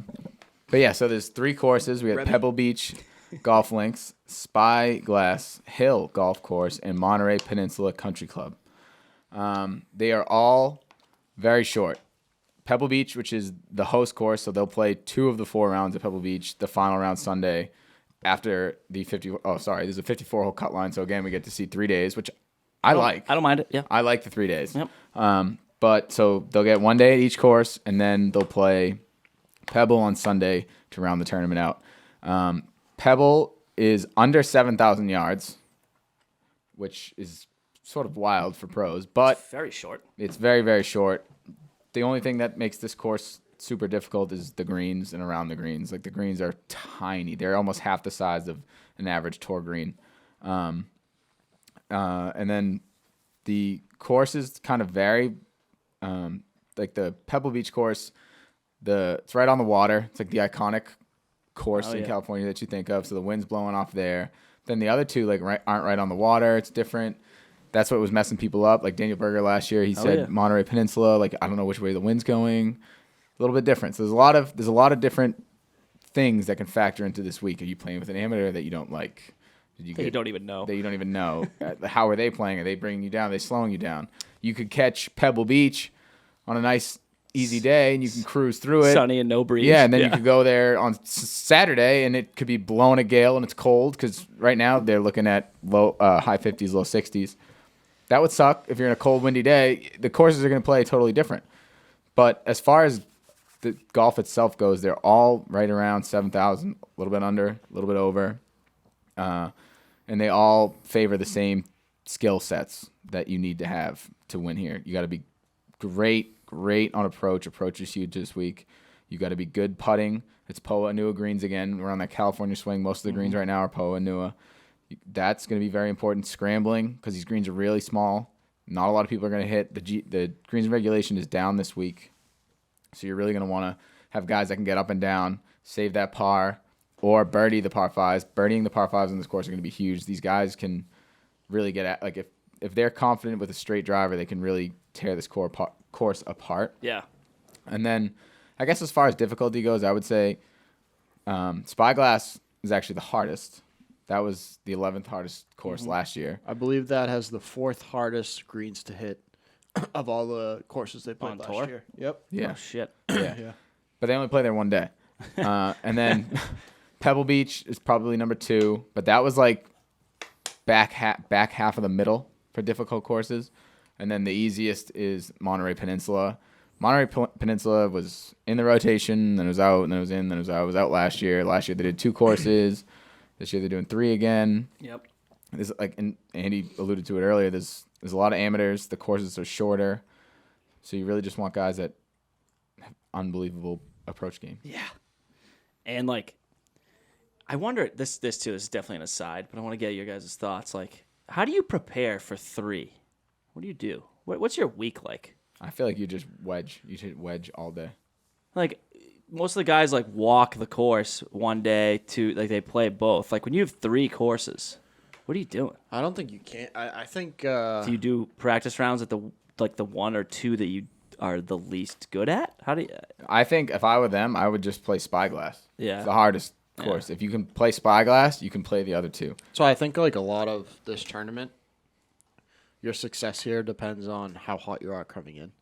But yeah, so there's 3 courses. We have Pebble Beach Golf Links, Spyglass Hill Golf Course, and Monterey Peninsula Country Club. They are all very short. Pebble Beach, which is the host course, so they'll play 2 of the 4 rounds at Pebble Beach. The final round Sunday after the 50. Oh, sorry, there's a 54-hole cut line. So again, we get to see 3 days, which I like. I don't mind it. Yeah. I like the 3 days. Yep. But so they'll get 1 day at each course, and then they'll play Pebble on Sunday to round the tournament out. Pebble is under 7,000 yards, which is sort of wild for pros, but Very short. it's very, very short. The only thing that makes this course super difficult is the greens and around the greens. Like the greens are tiny. They're almost half the size of an average tour green. And then the courses kind of vary. Like the Pebble Beach course, it's right on the water. It's like the iconic course in California that you think of. So the wind's blowing off there. Then the other 2 like aren't right on the water. It's different. That's what was messing people up. Like Daniel Berger last year, he said Monterey Peninsula. Like I don't know which way the wind's going. A little bit different. So there's a lot of different things that can factor into this week. Are you playing with an amateur that you don't like? You don't even know. That you don't even know. How are they playing? Are they bringing you down? Are they slowing you down? You could catch Pebble Beach on a nice, easy day, and you can cruise through it. Sunny and no breeze. Yeah, and then you could go there on Saturday, and it could be blowing a gale, and it's cold because right now they're looking at high 50s, low 60s. That would suck if you're in a cold, windy day. The courses are going to play totally different. But as far as the golf itself goes, they're all right around 7,000, a little bit under, a little bit over. And they all favor the same skill sets that you need to have to win here. You got to be great on approach. Approach is huge this week. You got to be good putting. It's Poa Anua greens again. We're on that California swing. Most of the greens right now are Poa Anua. That's going to be very important. Scrambling, because these greens are really small. Not a lot of people are going to hit. The greens and regulation is down this week. So you're really going to want to have guys that can get up and down, save that par, or birdie the par 5s. Birdieing the par 5s in this course are going to be huge. These guys can really get at, like if they're confident with a straight driver, they can really tear this course apart. Yeah. And then I guess as far as difficulty goes, I would say Spyglass is actually the hardest. That was the 11th hardest course last year. I believe that has the 4th hardest greens to hit of all the courses they played On last tour? year. Yep. Yeah. Oh, shit. Yeah. But they only play there 1 day. And then Pebble Beach is probably number 2, but that was like back half of the middle for difficult courses. And then the easiest is Monterey Peninsula. Monterey Peninsula was in the rotation, then it was out, and then it was in, then it was out. It was out last year. Last year they did 2 courses. This year they're doing 3 again. Yep. there's like, and Andy alluded to it earlier. There's a lot of amateurs. The courses are shorter, so you really just want guys that have unbelievable approach game. Yeah. And like, I wonder, this too is definitely an aside, but I want to get your guys' thoughts. Like, how do you prepare for 3? What do you do? What's your week like? I feel like you just wedge. You should wedge all day. Like, most of the guys like walk the course one day, like they play both. Like when you have 3 courses, what are you doing? I don't think you can. I think. Do you do practice rounds at the 1 or 2 that you are the least good at? How do you? I think if I were them, I would just play Spyglass. Yeah. It's the hardest course. If you can play Spyglass, you can play the other 2. So I think like a lot of this tournament, your success here depends on how hot you are coming in.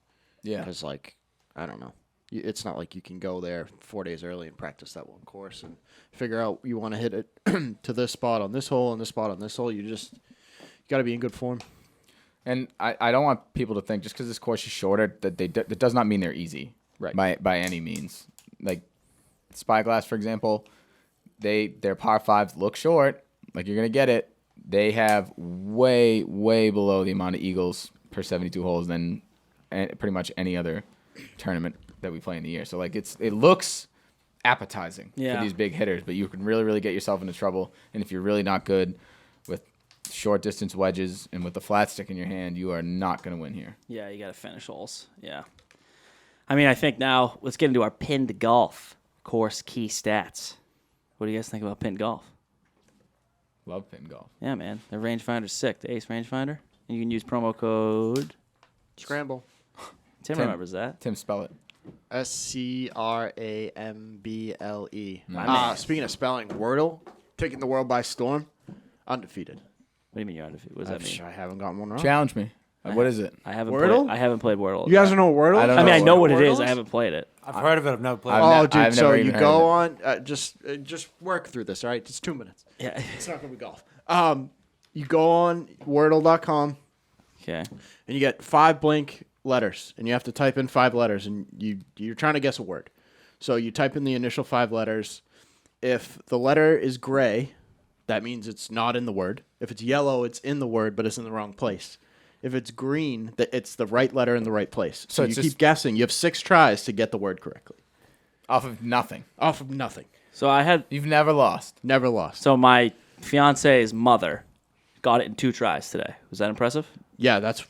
Yeah. Because like, I don't know. It's not like you can go there 4 days early and practice that one course and figure out you want to hit it to this spot on this hole and this spot on this hole. You got to be in good form. And I don't want people to think just because this course is shorter that does not mean they're easy, Right. By any means. Like Spyglass, for example, their par 5s look short, like you're gonna get it. They have way below the amount of eagles per 72 holes than pretty much any other tournament that we play in the year. So like it looks appetizing for these big hitters, but you can really get yourself into trouble. And if you're really not good with short distance wedges and with the flat stick in your hand, you are not going to win here. Yeah, you got to finish holes. Yeah. I mean, I think now let's get into our pinned golf course key stats. What do you guys think about pinned golf? Love pin golf. Yeah, man. The rangefinder's sick. The Ace rangefinder. And you can use promo code Scramble. Tim remembers that. Tim, spell it. SCRAMBLE. Speaking of spelling, Wordle, taking the world by storm, undefeated. What do you mean you're undefeated? What does that mean? I haven't gotten one wrong. Challenge me. What is it? I haven't Wordle? played Wordle. You guys don't know what Wordle? I don't I mean, I know what it Wordle is. I haven't played it. I've heard of it. I've never played I've it. Oh, ne- dude. I've So never you even heard go of on, just work through this, all right? It's 2 minutes. Yeah. It's not going to be golf. You go on Wordle.com, Okay. and you get 5 blank letters, and you have to type in 5 letters, and you're trying to guess a word. So you type in the initial 5 letters. If the letter is gray, that means it's not in the word. If it's yellow, it's in the word, but it's in the wrong place. If it's green, it's the right letter in the right place. So you it's keep just- guessing. You have 6 tries to get the word correctly. Off of nothing. Off of nothing. So You've never lost. Never lost. So my fiance's mother got it in 2 tries today. Was that impressive? Yeah, that's.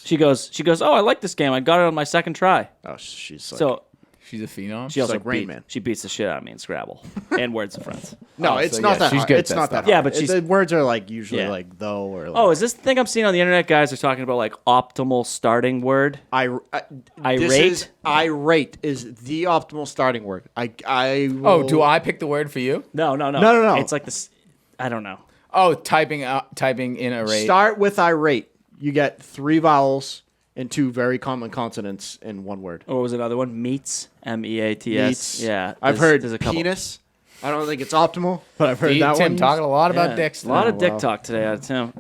She goes, oh, I like this game. I got it on my 2nd try. Oh, she's like. So She's a phenom. she also like Rain Man. She beats the shit out of me in Scrabble and Words of Friends. No, Oh, it's so not yeah, that she's hard. good at It's that not stuff. that hard. Yeah, but she's- the words are like usually Yeah. like though or like. Oh, is this the thing I'm seeing on the internet? Guys are talking about like optimal starting word. Irate? Irate is the optimal starting word. Oh, do I pick the word for you? No. No. It's like this. I don't know. Oh, typing in a rate. Start with irate. You get 3 vowels and 2 very common consonants in one word. Or was another one? Meats. MEATS. Meats. Yeah. I've heard there's a couple. penis. I don't think it's optimal, but I've heard See, that Tim one. talking a lot Yeah. about dicks. A lot of dick well. talk today out of Tim.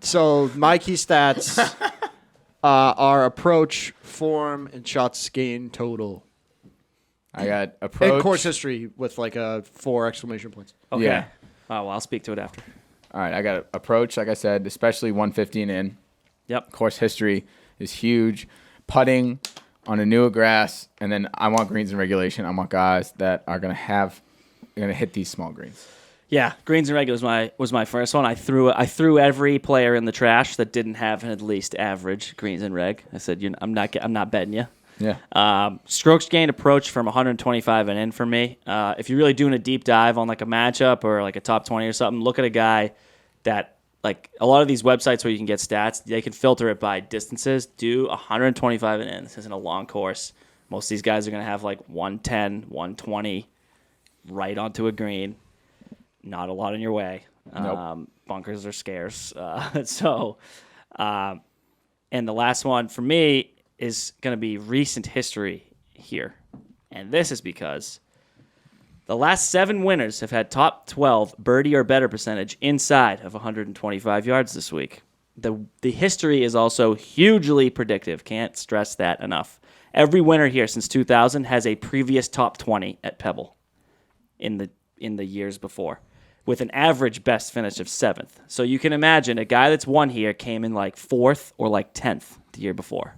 So my key stats are approach, form, and shots gained total. I got approach. And course history with like 4 exclamation points. Okay. Yeah. Oh, well, I'll speak to it after. All right, I got approach. Like I said, especially 115 in. Yep. Course history is huge. Putting on a newer grass, and then I want greens in regulation. I want guys that are gonna hit these small greens. Yeah, greens and regular was my first one. I threw every player in the trash that didn't have an at least average greens and reg. I said, I'm not betting you. Yeah. Strokes gained approach from 125 and in for me. If you're really doing a deep dive on like a matchup or like a top 20 or something, look at a guy that like a lot of these websites where you can get stats, they can filter it by distances. Do 125 and in. This isn't a long course. Most of these guys are going to have like 110, 120 right onto a green. Not a lot in your way. Nope. Bunkers are scarce. And the last one for me is going to be recent history here. And this is because the last 7 winners have had top 12 birdie or better percentage inside of 125 yards this week. The history is also hugely predictive. Can't stress that enough. Every winner here since 2000 has a previous top 20 at Pebble in the years before. with an average best finish of 7th. So you can imagine a guy that's won here came in like 4th or like 10th the year before.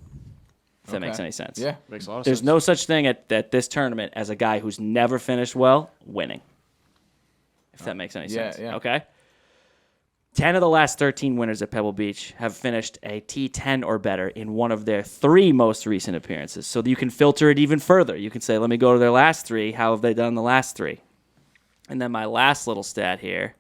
If that makes any sense. Yeah. Makes a lot of There's sense. no such thing at this tournament as a guy who's never finished well winning. If that makes any sense. Yeah. Okay? 10 of the last 13 winners at Pebble Beach have finished a T10 or better in one of their 3 most recent appearances. So you can filter it even further. You can say, let me go to their last 3. How have they done the last 3? And then my last little stat here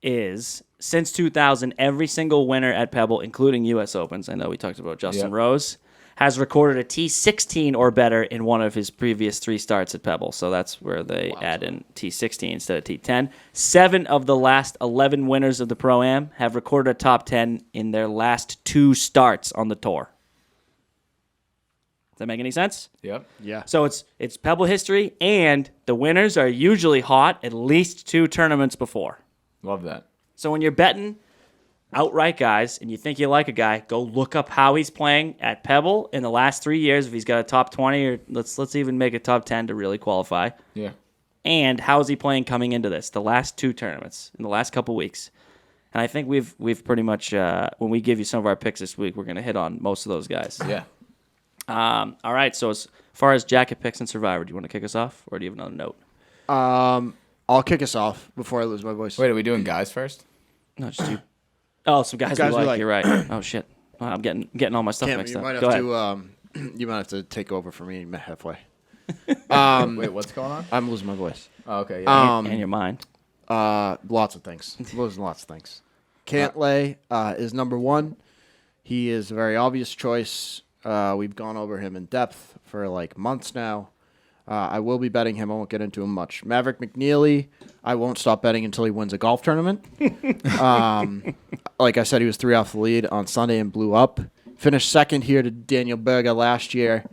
is since 2000, every single winner at Pebble, including U.S. Opens, I know we talked about Justin Rose, has recorded a T16 or better in one of his previous 3 starts at Pebble. So that's where they add in T16 instead of T10. 7 of the last 11 winners of the Pro-Am have recorded a top 10 in their last 2 starts on the tour. Does that make any sense? Yep. Yeah. So it's Pebble history, and the winners are usually hot at least 2 tournaments before. Love that. So when you're betting outright guys and you think you like a guy, go look up how he's playing at Pebble in the last 3 years. If he's got a top 20 or let's even make a top 10 to really qualify. Yeah. And how is he playing coming into this? The last 2 tournaments in the last couple weeks. And I think we've pretty much when we give you some of our picks this week, we're going to hit on most of those guys. Yeah. All right. So as far as jacket picks and Survivor, do you want to kick us off, or do you have another note? I'll kick us off before I lose my voice. Wait, are we doing guys first? No, just you. Oh, some guys, Guys we we like. like. You're right. Oh shit. Well, I'm getting all my stuff Cam, mixed you up. might have Go ahead. to you might have to take over for me halfway. Wait, what's going on? I'm losing my voice. Oh, okay. Yeah. And your mind. Lots of things. Losing lots of things. Cantlay is number 1. He is a very obvious choice. We've gone over him in depth for like months now. I will be betting him. I won't get into him much. Maverick McNeely, I won't stop betting until he wins a golf tournament. Like I said, he was 3 off the lead on Sunday and blew up. Finished second here to Daniel Berger last year.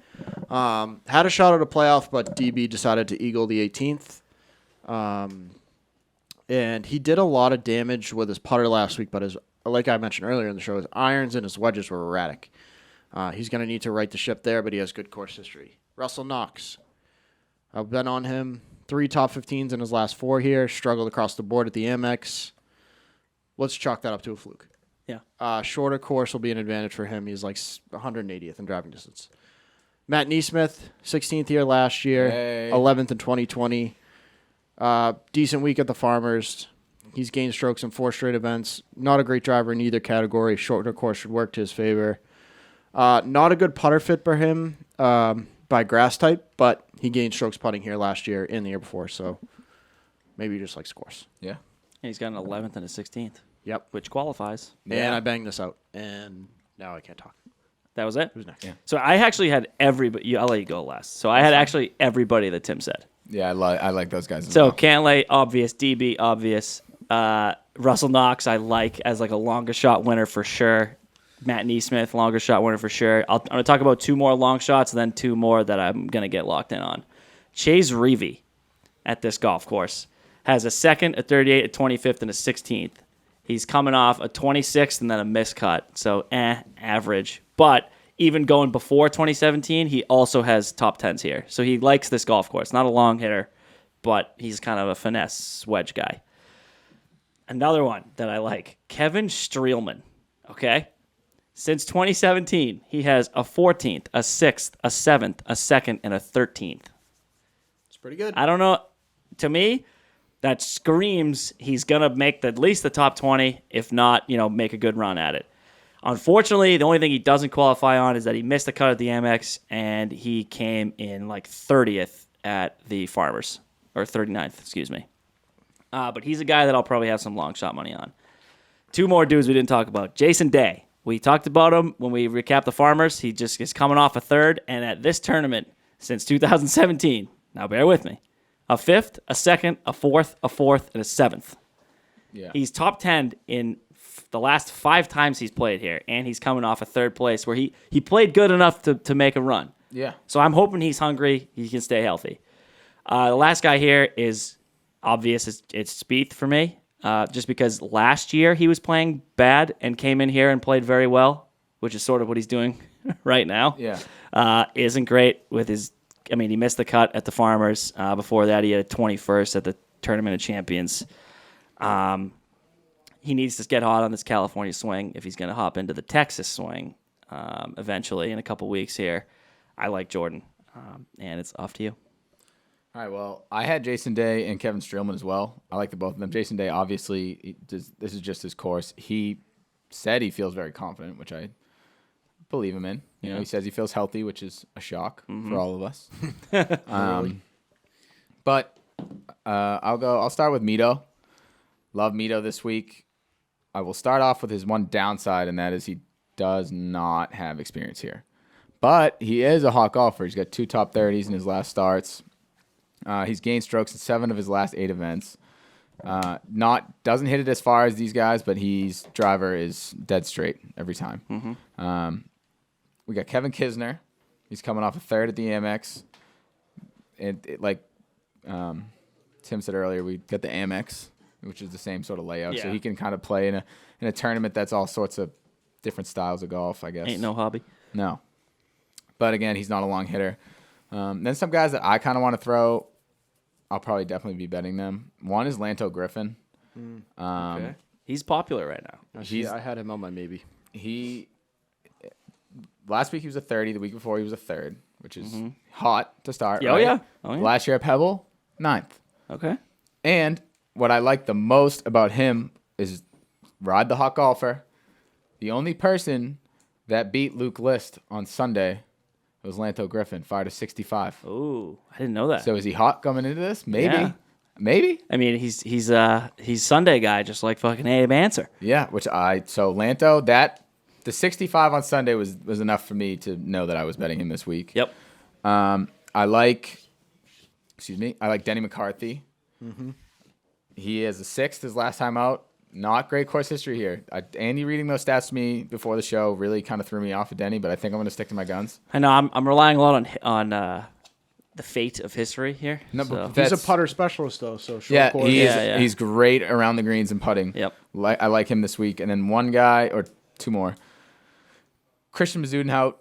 Had a shot at a playoff, but DB decided to eagle the 18th. And he did a lot of damage with his putter last week, but like I mentioned earlier in the show, his irons and his wedges were erratic. He's going to need to right the ship there, but he has good course history. Russell Knox. I've been on him. 3 top 15s in his last 4 here. Struggled across the board at the Amex. Let's chalk that up to a fluke. Yeah. Shorter course will be an advantage for him. He's like 180th in driving distance. Matt Neesmith, 16th here last year. Hey. 11th in 2020. Decent week at the Farmers. He's gained strokes in 4 straight events. Not a great driver in either category. Shorter course should work to his favor. Not a good putter fit for him by grass type, but he gained strokes putting here last year and the year before, so maybe he just likes course. Yeah. And he's got an 11th and a 16th, Yep. which qualifies. And I banged this out, and now I can't talk. That was it? Who's next? Yeah. So I actually had everybody. I'll let you go last. So I had actually everybody that Tim said. Yeah, I like those guys as So well. Cantlay, obvious. DB, obvious. Russell Knox, I like as like a longer shot winner for sure. Matt Neesmith, longer shot winner for sure. I'm going to talk about 2 more long shots, and then 2 more that I'm going to get locked in on. Chase Reavy at this golf course has a 2nd, a 38th, a 25th, and a 16th. He's coming off a 26th and then a miscut, so average. But even going before 2017, he also has top 10s here. So he likes this golf course. Not a long hitter, but he's kind of a finesse wedge guy. Another one that I like, Kevin Streelman, okay? Since 2017, he has a 14th, a 6th, a 7th, a 2nd, and a 13th. It's pretty good. I don't know. To me, that screams he's going to make at least the top 20, if not, make a good run at it. Unfortunately, the only thing he doesn't qualify on is that he missed a cut at the Amex, and he came in like 30th at the Farmers, or 39th, excuse me. But he's a guy that I'll probably have some long shot money on. 2 more dudes we didn't talk about. Jason Day. We talked about him when we recapped the Farmers. He just is coming off a 3rd, and at this tournament since 2017, now bear with me, a 5th, a 2nd, a 4th, a 4th, and a 7th. Yeah. He's top 10 in the last 5 times he's played here, and he's coming off a 3rd place where he played good enough to make a run. Yeah. So I'm hoping he's hungry. He can stay healthy. The last guy here is obvious. It's Spieth for me. Just because last year he was playing bad and came in here and played very well, which is sort of what he's doing right now. Yeah. Isn't great with his. I mean, he missed the cut at the Farmers. Before that, he had a 21st at the Tournament of Champions. He needs to get hot on this California swing if he's going to hop into the Texas swing eventually in a couple weeks here. I like Jordan, and it's off to you. All right, well, I had Jason Day and Kevin Streelman as well. I like the both of them. Jason Day, obviously, this is just his course. He said he feels very confident, which I believe him in. You know, he says he feels healthy, which is a shock for all of us. But I'll start with Mito. Love Mito this week. I will start off with his one downside, and that is he does not have experience here. But he is a hot golfer. He's got 2 top 30s in his last starts. He's gained strokes in 7 of his last 8 events. Doesn't hit it as far as these guys, but his driver is dead straight every time. We got Kevin Kisner. He's coming off a 3rd at the Amex. Like Tim said earlier, we got the Amex, which is the same sort of layout, so he can kind of play in a tournament that's all sorts of different styles of golf, I guess. Ain't no hobby. No. But again, he's not a long hitter. Then some guys that I kind of want to throw, I'll probably definitely be betting them. One is Lanto Griffin. Okay. He's popular right now. I had him on my maybe. Last week he was a 30. The week before he was a 3rd, which is hot to start. Oh, right? yeah. Oh, yeah. Last year at Pebble, 9th. Okay. And what I like the most about him is Rod the Hot Golfer. The only person that beat Luke List on Sunday was Lanto Griffin, 5-65. Ooh, I didn't know that. So is he hot coming into this? Maybe. Yeah. Maybe. I mean, he's Sunday guy, just like fucking Abe Answer. Yeah, so Lanto, the 65 on Sunday was enough for me to know that I was betting him this week. Yep. I like Denny McCarthy. He is a 6th his last time out. Not great course history here. Andy reading those stats to me before the show really kind of threw me off of Denny, but I think I'm going to stick to my guns. I know I'm relying a lot on the fate of history here. No, so. but He's a putter specialist, though, so short Yeah, course. he is. Yeah. He's great around the greens and putting. Yep. I like him this week. And then one guy, or 2 more. Christian Bezudenhout.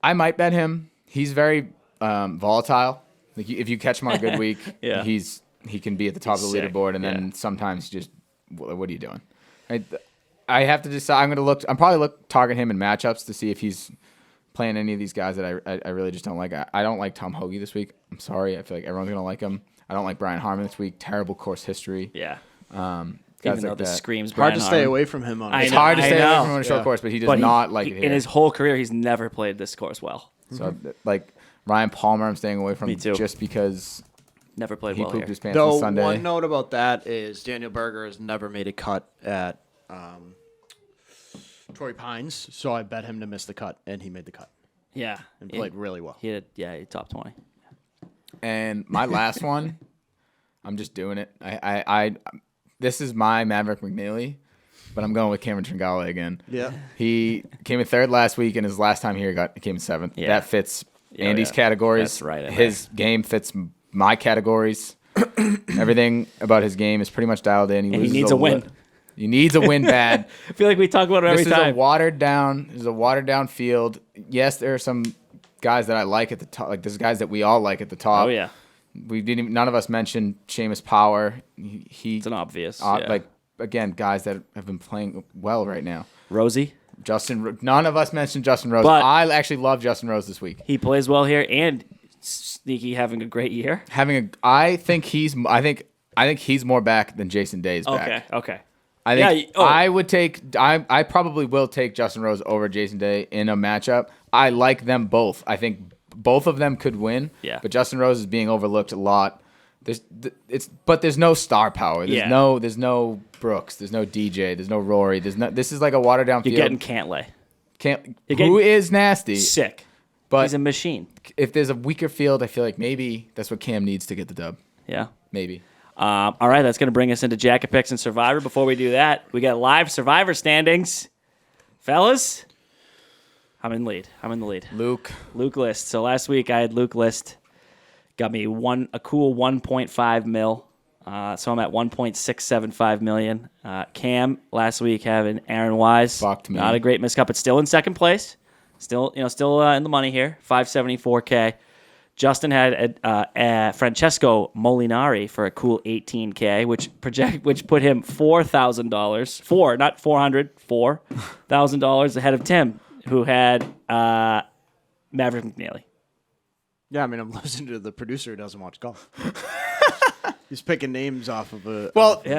I might bet him. He's very volatile. Like if you catch him on a good week, Yeah. he can be at the top of the Sick. leaderboard, and then sometimes just, what are you doing? I have to decide. I'm probably target him in matchups to see if he's playing any of these guys that I really just don't like. I don't like Tom Hoagie this week. I'm sorry. I feel like everyone's gonna like him. I don't like Brian Harmon this week. Terrible course history. Yeah. Guys Even though like this that. screams Hard Brian to stay Harmon. away from him on I it. It's know, hard to stay away know. from him on a short course, but he does But not like it here. In his whole career, he's never played this course well. So like Ryan Palmer, I'm staying away from Me too. just because Never played he well pooped here. his pants on Though Sunday. one note about that is Daniel Berger has never made a cut at Torrey Pines, so I bet him to miss the cut, and he made the cut Yeah. and played really well. He top 20. And my last one, I'm just doing it. I this is my Maverick McNeely, but I'm going with Cameron Tringale again. Yeah. He came in 3rd last week, and his last time here he came in 7th. Yeah. That fits Yeah, Andy's yeah. categories. That's right in His game fits my categories. Everything about his game is pretty much dialed in. And he loses needs a win. He needs a win bad. I feel like we talk about it every This is time. a watered down field. Yes, there are some guys that I like at the top. Like there's guys that we all like at the top. Oh, yeah. None of us mentioned Seamus Power. It's an obvious. yeah. Like again, guys that have been playing well right now. Rosie, None of us mentioned Justin Rose. But- I actually love Justin Rose this week. he plays well here, and Sneaky having a great year. I think he's more back than Jason Day is back. Okay. I Yeah, think I would take. I probably will take Justin Rose over Jason Day in a matchup. I like them both. I think both of them could win. Yeah. But Justin Rose is being overlooked a lot. There's no star power. There's Yeah. no Brooks. There's no DJ. There's no Rory. This is like a watered down You're field. getting Cantlay. Who is nasty? Sick. But He's a machine. if there's a weaker field, I feel like maybe that's what Cam needs to get the dub. Yeah. Maybe. All right, that's going to bring us into Jacket Picks and Survivor. Before we do that, we got live Survivor standings. Fellas, I'm in the lead. Luke. Luke List. So last week I had Luke List. Got me a cool 1.5 mil. So I'm at 1.675 million. Cam last week having Aaron Wise. Fucked me. Not a great miscut, but still in second place. Still in the money here. 574K. Justin had Francesco Molinari for a cool $18K, which put him $4,000, not 400, $4,000 ahead of Tim, who had Maverick McNeely. Yeah, I mean, I'm listening to the producer who doesn't watch golf. He's picking names off of a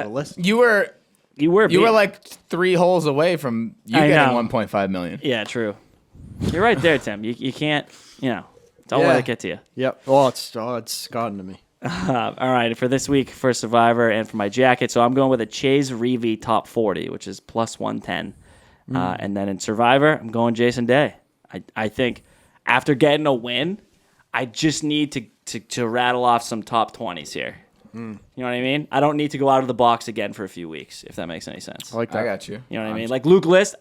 list. You were beat. like 3 holes away from you I getting know. 1.5 million. Yeah, true. You're right there, Tim. You can't, don't let it get to you. Yep. Well, it's gotten to me. All right, for this week for Survivor and for my jacket, so I'm going with a Chase Reavie top 40, which is plus 110. And then in Survivor, I'm going Jason Day. I think after getting a win, I just need to rattle off some top 20s here. You know what I mean? I don't need to go out of the box again for a few weeks, if that makes any sense. I like that. I got you. You know what I mean? Like Luke List,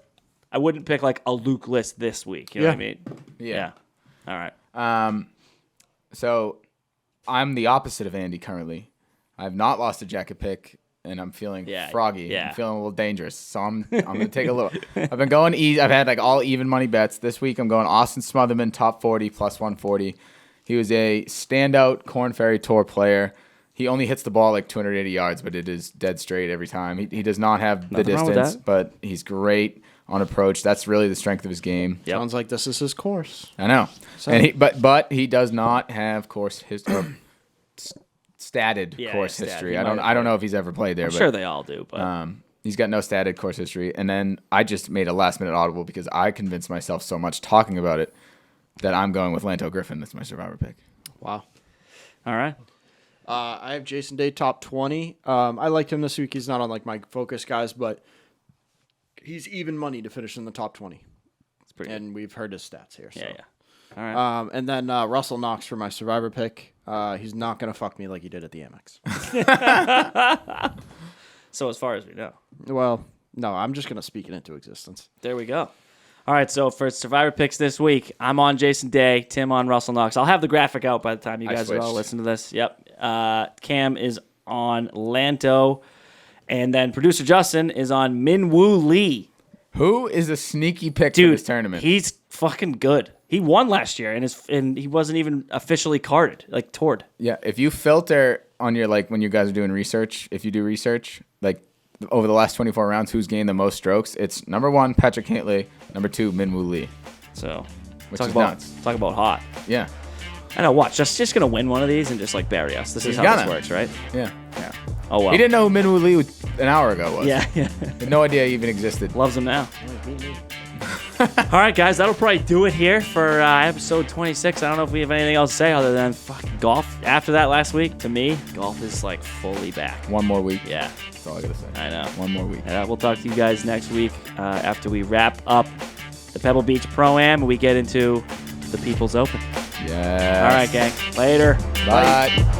I wouldn't pick like a Luke List this week. You know what I mean? Yeah. All right. So I'm the opposite of Andy currently. I have not lost a jacket pick, and I'm feeling froggy. Yeah. I'm feeling a little dangerous. So I'm gonna take a little. I've been going easy. I've had like all even money bets this week. I'm going Austin Smotherman top 40 plus 140. He was a standout Korn Ferry Tour player. He only hits the ball like 280 yards, but it is dead straight every time. He does not have the Nothing wrong with distance, that. but he's great on approach. That's really the strength of his game. Yep. Sounds like this is his course. I know. And but he does not have course history. Statted course stat. history. He I might don't have know if he's ever played there. I'm but, sure they all do, but he's got no statted course history. And then I just made a last minute audible because I convinced myself so much talking about it that I'm going with Lanto Griffin. That's my Survivor pick. Wow. all right. I have Jason Day top 20. I liked him this week. He's not on like my focus guys, but he's even money to finish in the top 20. It's pretty good. And we've heard his stats here. So. Yeah. All right. And then Russell Knox for my Survivor pick. He's not going to fuck me like he did at the Amex. So as far as we know. Well, no, I'm just going to speak it into existence. There we go. All right, so for Survivor picks this week, I'm on Jason Day, Tim on Russell Knox. I'll have the graphic out by the time you guys are all switched. listening to this. Yep. Cam is on Lanto, and then producer Justin is on Min-Woo Lee. Who is a sneaky pick for Dude, this tournament? he's fucking good. He won last year, and he wasn't even officially carded, like toured. Yeah, if you filter on your, like, when you guys are doing research, if you do research, like, over the last 24 rounds, who's gained the most strokes, it's number 1, Patrick Cantley, number 2, Min-Woo Lee. So, Which talk is about nuts. talk about hot. Yeah. I know. Watch, just gonna win one of these and just like bury us. This is He's how gonna. this works, right? Yeah. Oh well. He didn't know who Min-Woo Lee an hour ago was. Yeah. Had no idea he even existed. Loves him now. All right, guys, that'll probably do it here for episode 26. I don't know if we have anything else to say other than fucking golf. After that last week, to me, golf is like fully back. One more week. Yeah, That's all I gotta say. I know. One more week. We'll talk to you guys next week after we wrap up the Pebble Beach Pro-Am and we get into the People's Open. Yeah. All right, gang. Later. Bye.